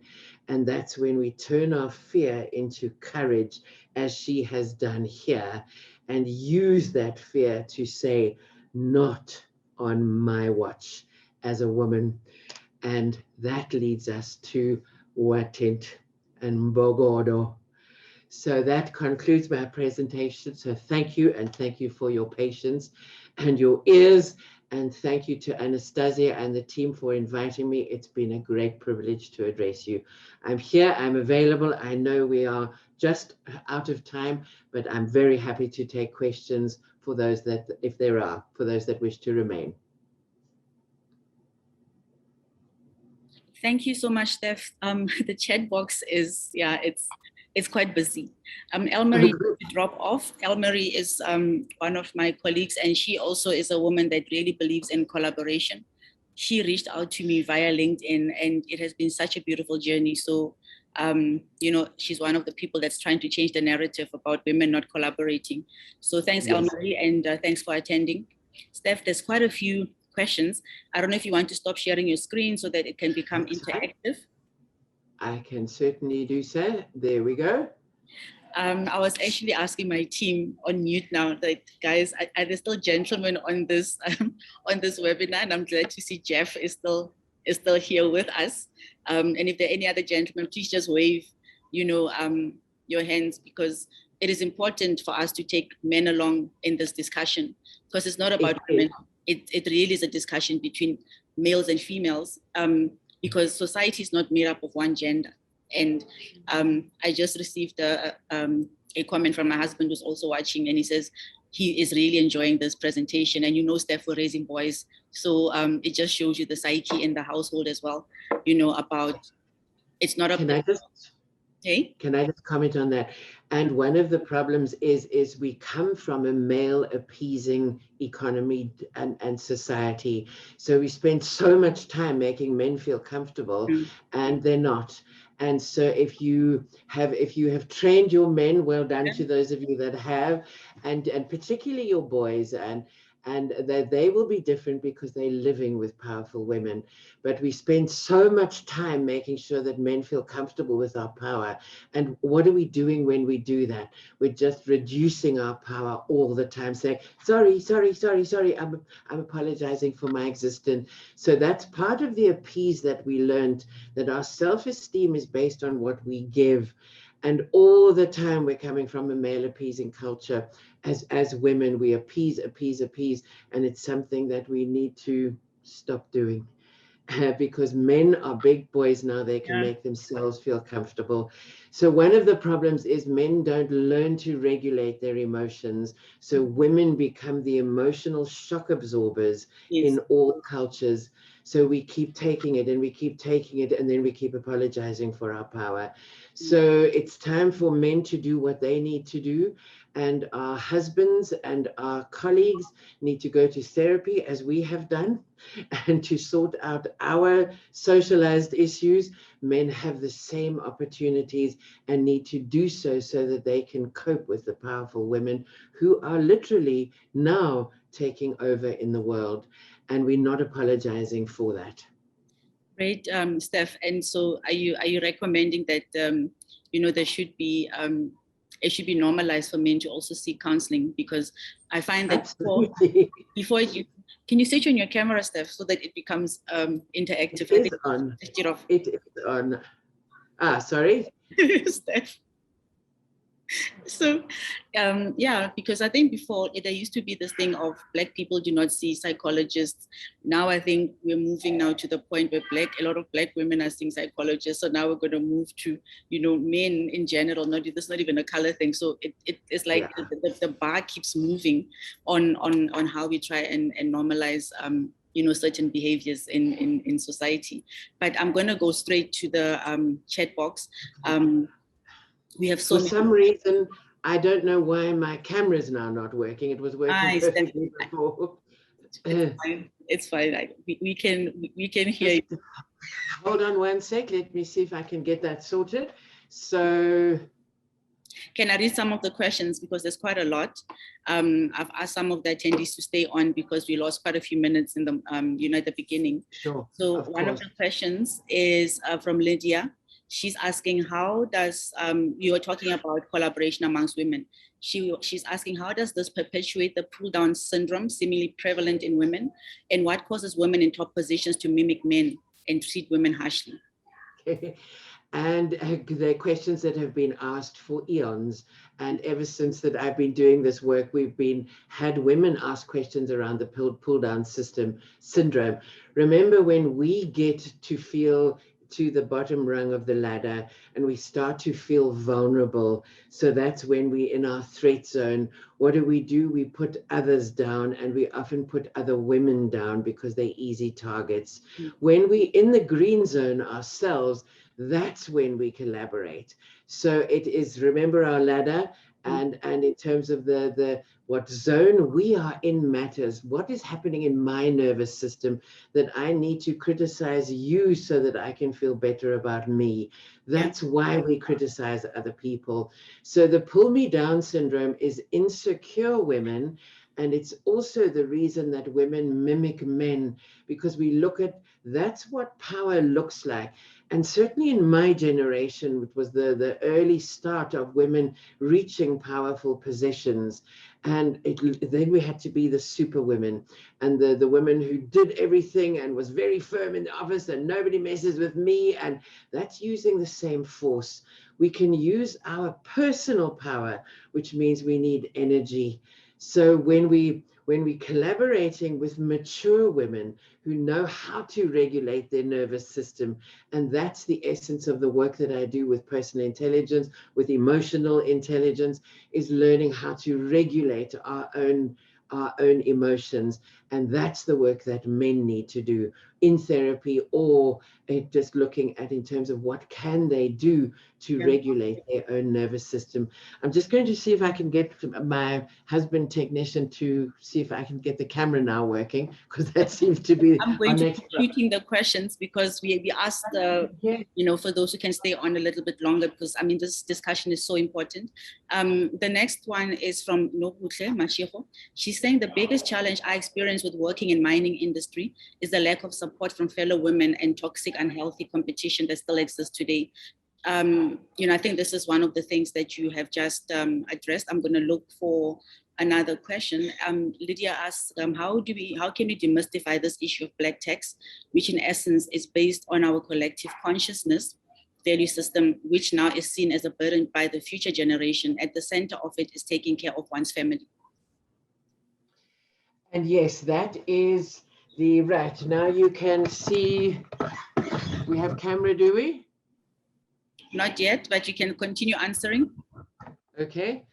Speaker 2: And that's when we turn our fear into courage, as she has done here, and use that fear to say, not on my watch as a woman. And that leads us to Watent and Imokodo. So that concludes my presentation. So thank you, and thank you for your patience and your ears. And thank you to Anastasia and the team for inviting me. It's been a great privilege to address you. I'm here, I'm available. I know we are just out of time, but I'm very happy to take questions for those that, if there are, for those that wish to remain.
Speaker 1: Thank you so much, Steph. The chat box is, yeah, it's quite busy. Elmarie to drop off. Elmarie is one of my colleagues, and she also is a woman that really believes in collaboration. She reached out to me via LinkedIn, and it has been such a beautiful journey. So, you know, she's one of the people that's trying to change the narrative about women not collaborating. So thanks, yes, Elmarie, and thanks for attending. Steph, there's quite a few questions. I don't know if you want to stop sharing your screen so that it can become interactive.
Speaker 2: I can certainly do so. There we go.
Speaker 1: I was actually asking my team on mute now that, guys, are there still gentlemen on this webinar? And I'm glad to see Jeff is still here with us. And if there are any other gentlemen, please just wave, you know, your hands, because it is important for us to take men along in this discussion, because it's not about women. It really is a discussion between males and females, because society is not made up of one gender. And I just received a comment from my husband, who's also watching, and he says he is really enjoying this presentation. And you know, Steph, we're raising boys, so it just shows you the psyche in the household as well. You know, about it's not about.
Speaker 2: Can I just comment on that? And one of the problems is we come from a male appeasing economy and society. So we spend so much time making men feel comfortable, and they're not. And so if you have trained your men, well done to those of you that have, and particularly your boys, and they will be different because they're living with powerful women. But we spend so much time making sure that men feel comfortable with our power. And what are we doing when we do that? We're just reducing our power all the time, saying, sorry, I'm apologizing for my existence. So that's part of the appease that we learned, that our self-esteem is based on what we give. And all the time we're coming from a male appeasing culture. As women, we appease, and it's something that we need to stop doing, because men are big boys now. They can make themselves feel comfortable. So one of the problems is men don't learn to regulate their emotions. So women become the emotional shock absorbers in all cultures. So we keep taking it, and we keep taking it, and then we keep apologizing for our power. So it's time for men to do what they need to do. and our husbands and our colleagues need to go to therapy, as we have done, and to sort out our socialized issues. Men have the same opportunities and need to do so, so that they can cope with the powerful women who are literally now taking over in the world. And we're not apologizing for that.
Speaker 1: Great, Steph. And so are you recommending that, there should be, it should be normalized for men to also seek counseling? Because I find that before you, can you switch on your camera, Steph, so that it becomes interactive?
Speaker 2: It is on. It is on. Sorry.
Speaker 1: Steph. So, yeah, because I think before there used to be this thing of Black people do not see psychologists. Now I think we're moving now to the point where a lot of Black women are seeing psychologists. So now we're going to move to, men in general. This not even a color thing. So it's like the bar keeps moving on how we try and normalize certain behaviors in society. But I'm going to go straight to the chat box. We have
Speaker 2: for some reason, I don't know why my camera is now not working. It was working perfectly before.
Speaker 1: It's fine. We can hear you.
Speaker 2: Hold on one sec. Let me see if I can get that sorted. So,
Speaker 1: can I read some of the questions, because there's quite a lot? I've asked some of the attendees to stay on because we lost quite a few minutes in the at the beginning.
Speaker 2: Sure.
Speaker 1: So one of the questions is from Lydia. She's asking, how does, you were talking about collaboration amongst women. She's asking, how does this perpetuate the pull-down syndrome seemingly prevalent in women? And what causes women in top positions to mimic men and treat women harshly?
Speaker 2: Okay. And the questions that have been asked for eons. And ever since that I've been doing this work, we've had women ask questions around the pull-down syndrome. Remember, when we get to feel to the bottom rung of the ladder and we start to feel vulnerable, so that's when we in our threat zone. What do? We put others down, and we often put other women down because they're easy targets. When we in the green zone ourselves, that's when we collaborate. So it is, remember our ladder, and in terms of the what zone we are in matters. What is happening in my nervous system that I need to criticize you so that I can feel better about me? That's why we criticize other people. So the pull me down syndrome is insecure women. And it's also the reason that women mimic men, because we look at, that's what power looks like. And certainly in my generation, which was the early start of women reaching powerful positions. And then we had to be the super women, and the women who did everything and was very firm in the office and nobody messes with me. And that's using the same force. We can use our personal power, which means we need energy. So when we collaborating with mature women who know how to regulate their nervous system, and that's the essence of the work that I do with personal intelligence, with emotional intelligence, is learning how to regulate our own emotions. And that's the work that men need to do in therapy, or just looking at in terms of what can they do to regulate their own nervous system. I'm just going to see if I can get my husband technician to see if I can get the camera now working, because that seems to be
Speaker 1: I'm going to be repeating the questions, because we asked for those who can stay on a little bit longer, because I mean this discussion is so important. The next one is from Nobutle Mashiro. She's saying the biggest challenge I experience with working in mining industry is the lack of support from fellow women and toxic, unhealthy competition that still exists today. I think this is one of the things that you have just addressed. I'm going to look for another question. Lydia asks, how can we demystify this issue of Black tax, which in essence is based on our collective consciousness value system, which now is seen as a burden by the future generation. At the center of it is taking care of one's family.
Speaker 2: And yes, that is the right. Now you can see, we have camera, do we?
Speaker 1: Not yet, but you can continue answering.
Speaker 2: Okay,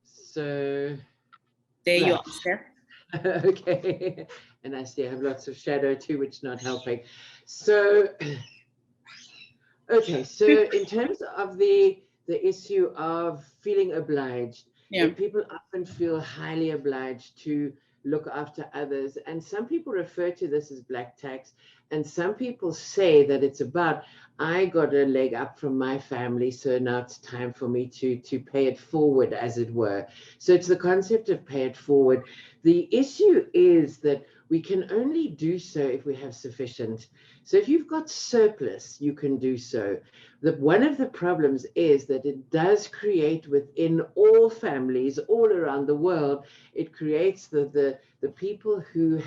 Speaker 2: so.
Speaker 1: There you are, Steph.
Speaker 2: Okay, and I see I have lots of shadow too, which is not helping. So, okay, so in terms of the issue of feeling obliged,
Speaker 1: Yeah.
Speaker 2: that people often feel highly obliged to look after others. And some people refer to this as black tax. And some people say that it's about, I got a leg up from my family, so now it's time for me to pay it forward, as it were. So it's the concept of pay it forward. The issue is that we can only do so if we have sufficient. So if you've got surplus, you can do so. One of the problems is that it does create within all families all around the world, it creates the people who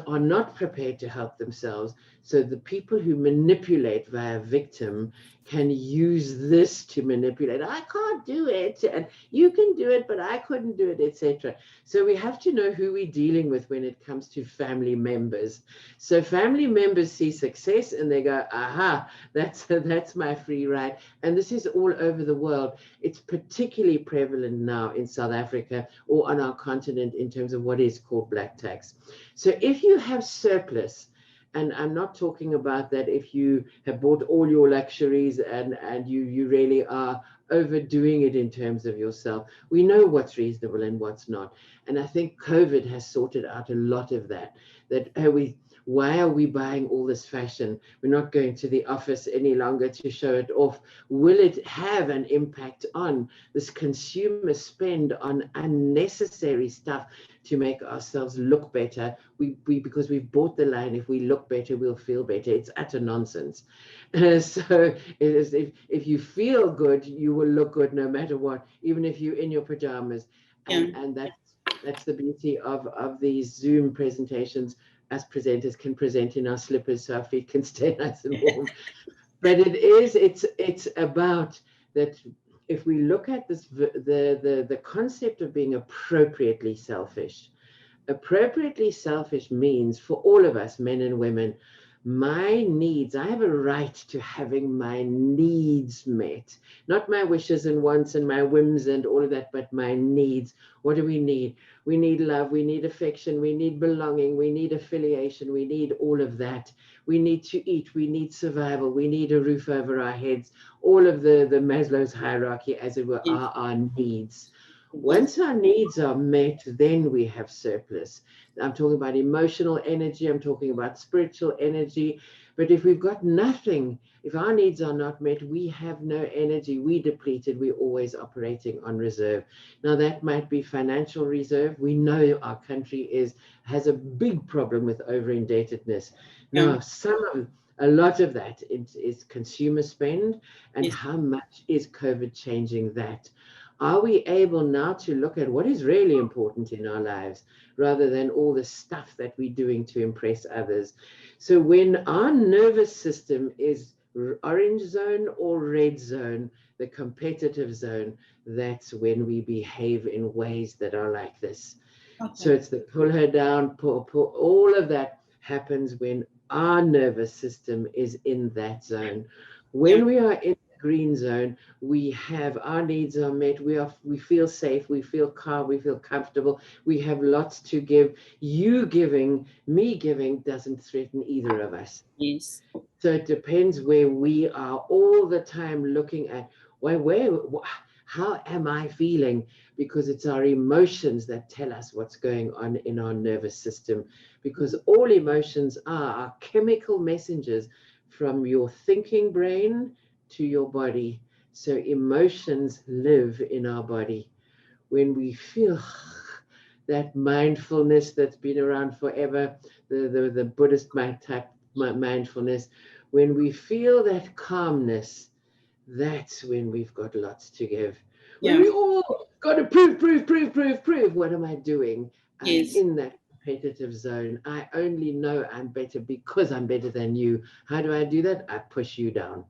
Speaker 2: are not prepared to help themselves. So the people who manipulate via victim can use this to manipulate. I can't do it, and you can do it, but I couldn't do it, etc. So we have to know who we're dealing with when it comes to family members. So family members see success and they go, aha, that's my free ride. And this is all over the world. It's particularly prevalent now in South Africa or on our continent in terms of what is called black tax. So if you have surplus, and I'm not talking about that if you have bought all your luxuries and you really are overdoing it in terms of yourself. We know what's reasonable and what's not. And I think COVID has sorted out a lot of that why are we buying all this fashion? We're not going to the office any longer to show it off. Will it have an impact on this consumer spend on unnecessary stuff to make ourselves look better? Because we've bought the line, if we look better, we'll feel better. It's utter nonsense. So it is, if you feel good, you will look good no matter what, even if you're in your pajamas. And that's the beauty of these Zoom presentations. Us presenters can present in our slippers so our feet can stay nice and warm. But it's about that. If we look at this, the concept of being appropriately selfish means for all of us, men and women, my needs, I have a right to having my needs met, not my wishes and wants and my whims and all of that, but my needs. What do we need? We need love, we need affection, we need belonging, we need affiliation, we need all of that. We need to eat, we need survival, we need a roof over our heads. All of the Maslow's hierarchy, as it were, are our needs. Once our needs are met, then we have surplus. I'm talking about emotional energy, I'm talking about spiritual energy. But if we've got nothing, if our needs are not met, we have no energy, we depleted, we're always operating on reserve. Now that might be financial reserve. We know our country has a big problem with over-indebtedness. Now, a lot of that is consumer spend, and how much is COVID changing that? Are we able now to look at what is really important in our lives rather than all the stuff that we're doing to impress others? So when our nervous system is orange zone or red zone, the competitive zone, that's when we behave in ways that are like this. Okay. So it's the pull her down, pull, all of that happens when our nervous system is in that zone. When we are in green zone, we have our needs are met, we feel safe, we feel calm, we feel comfortable, we have lots to give. You giving, me giving doesn't threaten either of us.
Speaker 1: Yes.
Speaker 2: So it depends where we are all the time looking at how am I feeling? Because it's our emotions that tell us what's going on in our nervous system, because all emotions are chemical messengers from your thinking brain to your body. So emotions live in our body. When we feel that mindfulness that's been around forever, the Buddhist type mindfulness, when we feel that calmness, that's when we've got lots to give. When we all got to prove, what am I doing? I'm in that competitive zone. I only know I'm better because I'm better than you. How do I do that? I push you down.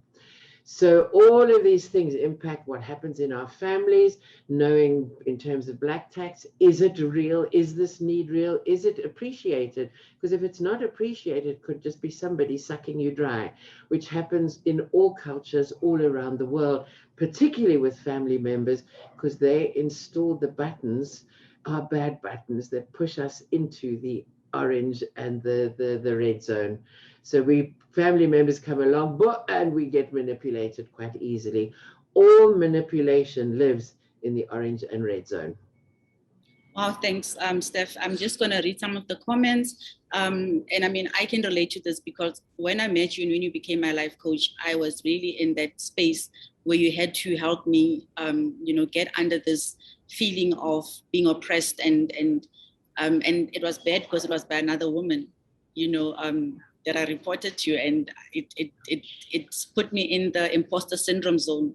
Speaker 2: So all of these things impact what happens in our families, knowing in terms of black tax, is it real? Is this need real? Is it appreciated? Because if it's not appreciated, it could just be somebody sucking you dry, which happens in all cultures all around the world, particularly with family members, because they installed the buttons, are bad buttons that push us into the orange and the red zone. So family members come along and we get manipulated quite easily. All manipulation lives in the orange and red zone.
Speaker 1: Wow, thanks, Steph. I'm just going to read some of the comments. And I mean, I can relate to this because when I met you and when you became my life coach, I was really in that space where you had to help me, get under this feeling of being oppressed. And it was bad because it was by another woman, that I reported to. And it put me in the imposter syndrome zone.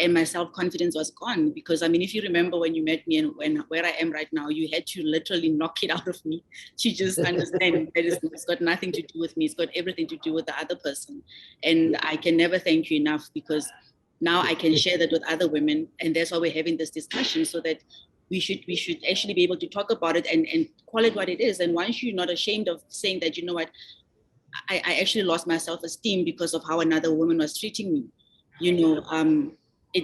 Speaker 1: And my self-confidence was gone because, I mean, if you remember when you met me and where I am right now, you had to literally knock it out of me to just understand that it's got nothing to do with me. It's got everything to do with the other person. And I can never thank you enough because now I can share that with other women. And that's why we're having this discussion so that we should actually be able to talk about it and call it what it is. And once you're not ashamed of saying that, you know what, I actually lost my self-esteem because of how another woman was treating me,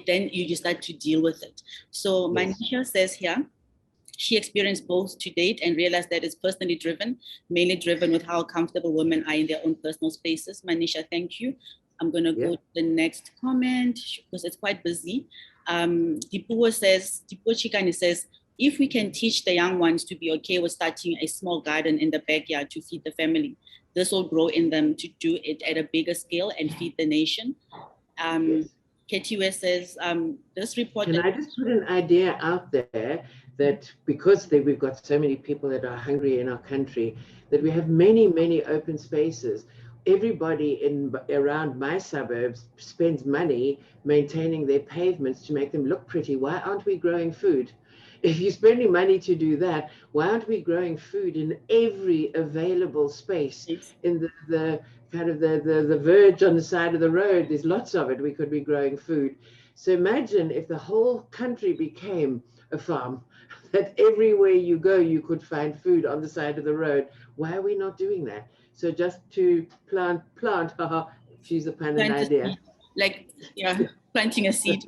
Speaker 1: then you just start to deal with it. So
Speaker 2: Yes.
Speaker 1: Manisha says here, she experienced both to date and realized that it's personally driven, mainly driven with how comfortable women are in their own personal spaces. Manisha, thank you. I'm going to go to the next comment because it's quite busy. Dipuo Chikani says, if we can teach the young ones to be okay with starting a small garden in the backyard to feed the family, this will grow in them to do it at a bigger scale and feed the nation.
Speaker 2: Yes.
Speaker 1: KTUS says, this report...
Speaker 2: Can I just put an idea out there that because we've got so many people that are hungry in our country, that we have many, many open spaces. Everybody around my suburbs spends money maintaining their pavements to make them look pretty. Why aren't we growing food? If you're spending money to do that, why aren't we growing food in every available space? In the kind of the verge on the side of the road, there's lots of it. We could be growing food. So imagine if the whole country became a farm, that everywhere you go, you could find food on the side of the road. Why are we not doing that? So just to plant, choose a pun and idea.
Speaker 1: Planting a seed.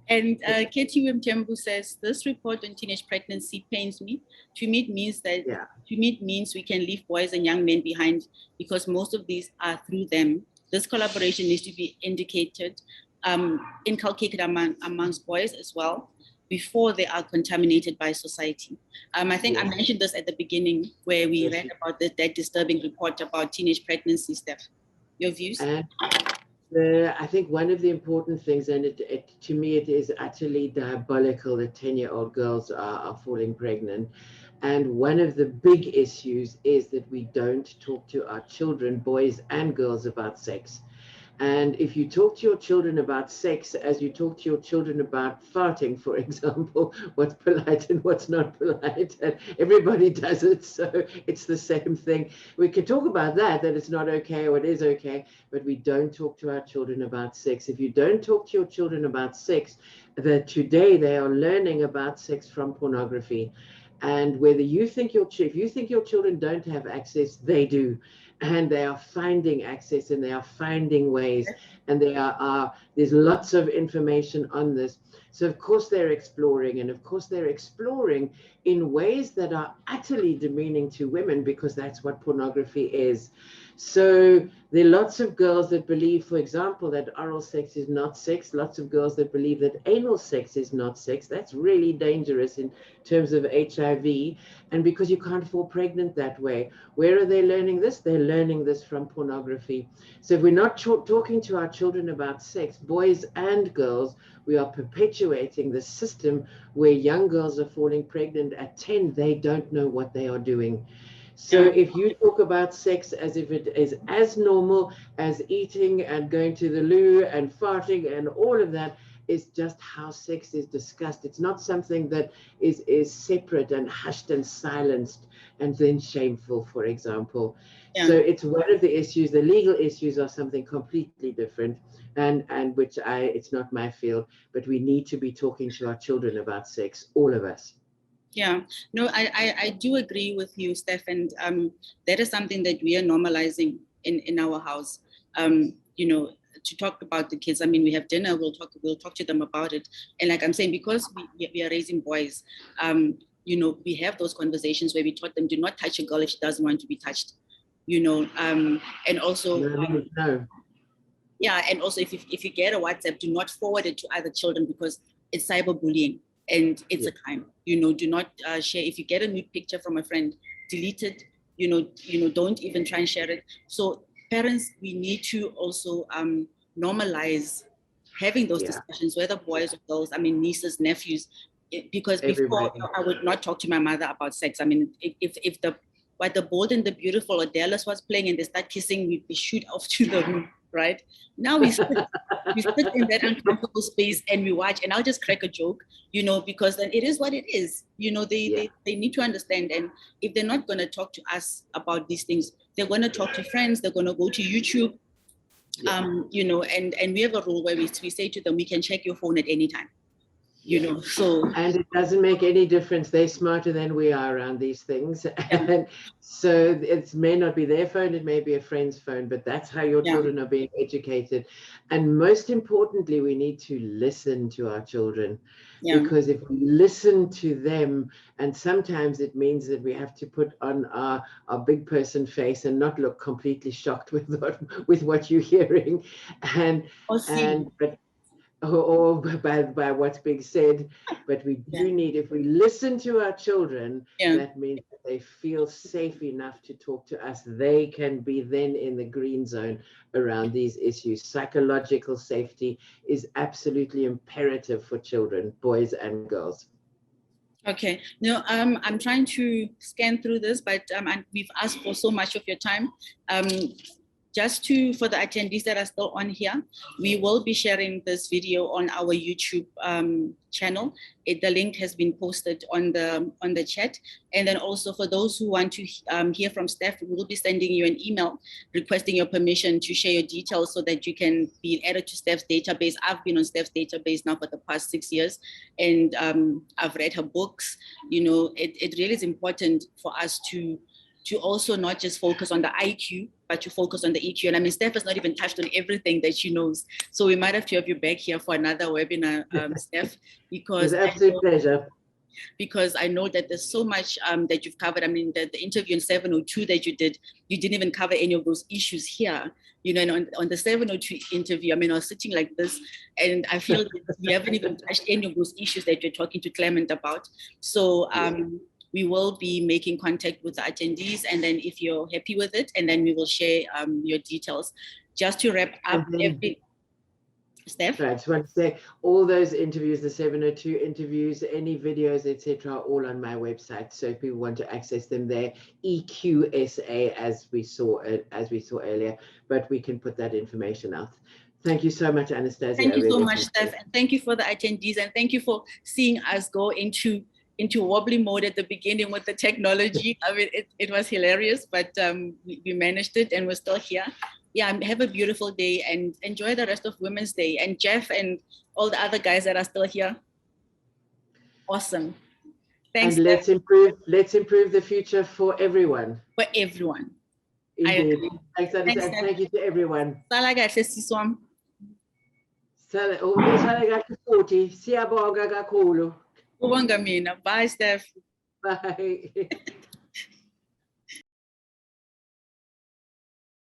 Speaker 1: And Katie Wimtembu says, this report on teenage pregnancy pains me. To me, it means we can leave boys and young men behind because most of these are through them. This collaboration needs to be inculcated amongst boys as well before they are contaminated by society. I think I mentioned this at the beginning where we read about that disturbing report about teenage pregnancy, Steph. Your views?
Speaker 2: I think one of the important things, and to me, it is utterly diabolical that 10-year-old girls are falling pregnant. And one of the big issues is that we don't talk to our children, boys and girls, about sex. And if you talk to your children about sex as you talk to your children about farting, for example, what's polite and what's not polite, and everybody does it, so it's the same thing. We can talk about that it's not okay or it is okay, but we don't talk to our children about sex. If you don't talk to your children about sex, that today they are learning about sex from pornography. And whether if you think your children don't have access, they do. And they are finding access and they are finding ways, and there's lots of information on this. So of course they're exploring, and of course they're exploring in ways that are utterly demeaning to women, because that's what pornography is. So there are lots of girls that believe, for example, that oral sex is not sex. Lots of girls that believe that anal sex is not sex. That's really dangerous in terms of HIV. And because you can't fall pregnant that way. Where are they learning this? They're learning this from pornography. So if we're not talking to our children about sex, boys and girls, we are perpetuating the system where young girls are falling pregnant at 10. They don't know what they are doing. So if you talk about sex as if it is as normal as eating and going to the loo and farting and all of that, is just how sex is discussed. It's not something that is separate and hushed and silenced and then shameful, for example. So it's one of the issues. The legal issues are something completely different, and which it's not my field, but we need to be talking to our children about sex, all of us.
Speaker 1: Yeah, no, I do agree with you, Steph, and that is something that we are normalizing in our house. To talk about the kids. I mean, we have dinner, we'll talk to them about it. And like I'm saying, because we are raising boys, we have those conversations where we taught them, do not touch a girl if she doesn't want to be touched, and also...
Speaker 2: No.
Speaker 1: Yeah, and also if you get a WhatsApp, do not forward it to other children because it's cyberbullying and it's a crime. You know, do not share. If you get a nude picture from a friend, delete it. You know, don't even try and share it. So parents, we need to also normalize having those discussions, whether boys or girls. I mean, nieces, nephews, because before I would not talk to my mother about sex. I mean, if the what the Bold and the Beautiful or Dallas was playing and they start kissing, we shoot off to the room, right? Now we sit in that uncomfortable space and we watch, and I'll just crack a joke, you know, because then it is what it is. You know, they need to understand. And if they're not going to talk to us about these things, they're going to talk to friends, they're going to go to YouTube, you know, and we have a rule where we say to them, we can check your phone at any time. You know, so
Speaker 2: and it doesn't make any difference. They're smarter than we are around these things, and so it may not be their phone, it may be a friend's phone, but that's how your children are being educated. And most importantly, we need to listen to our children, because if we listen to them, and sometimes it means that we have to put on our big person face and not look completely shocked with what you're hearing, or by what's being said, but we do need, if we listen to our children, that means that they feel safe enough to talk to us. They can be then in the green zone around these issues. Psychological safety is absolutely imperative for children, boys and girls.
Speaker 1: Okay, no, I'm trying to scan through this, but and we've asked for so much of your time. Just for the attendees that are still on here, we will be sharing this video on our YouTube channel. The link has been posted on the chat. And then also for those who want to hear from Steph, we will be sending you an email requesting your permission to share your details so that you can be added to Steph's database. I've been on Steph's database now for the past 6 years, and I've read her books. You know, it really is important for us to also not just focus on the IQ, but to focus on the EQ. And I mean, Steph has not even touched on everything that she knows. So we might have to have you back here for another webinar, Steph, because
Speaker 2: it's an absolute pleasure.
Speaker 1: Because I know that there's so much that you've covered. I mean, the interview in 702 that you didn't even cover any of those issues here. You know, and on the 702 interview, I mean, I was sitting like this, and I feel that we haven't even touched any of those issues that you're talking to Clement about. So we will be making contact with the attendees, and then if you're happy with it, and then we will share your details. Just to wrap up, Steph?
Speaker 2: I just want to say all those interviews, the 702 interviews, any videos, etc., are all on my website. So if people want to access them there, EQSA as we saw earlier, but we can put that information out. Thank you so much, Anastasia.
Speaker 1: Thank you so much, Steph, and thank you for the attendees, and thank you for seeing us go into wobbly mode at the beginning with the technology. I mean, it was hilarious, but we managed it, and we're still here. Yeah, have a beautiful day and enjoy the rest of Women's Day. And Jeff and all the other guys that are still here. Awesome. Thanks.
Speaker 2: And let's improve the future for everyone.
Speaker 1: For everyone.
Speaker 2: Indeed. Thanks, thank you to everyone.
Speaker 1: Bye, Steph.
Speaker 2: Bye.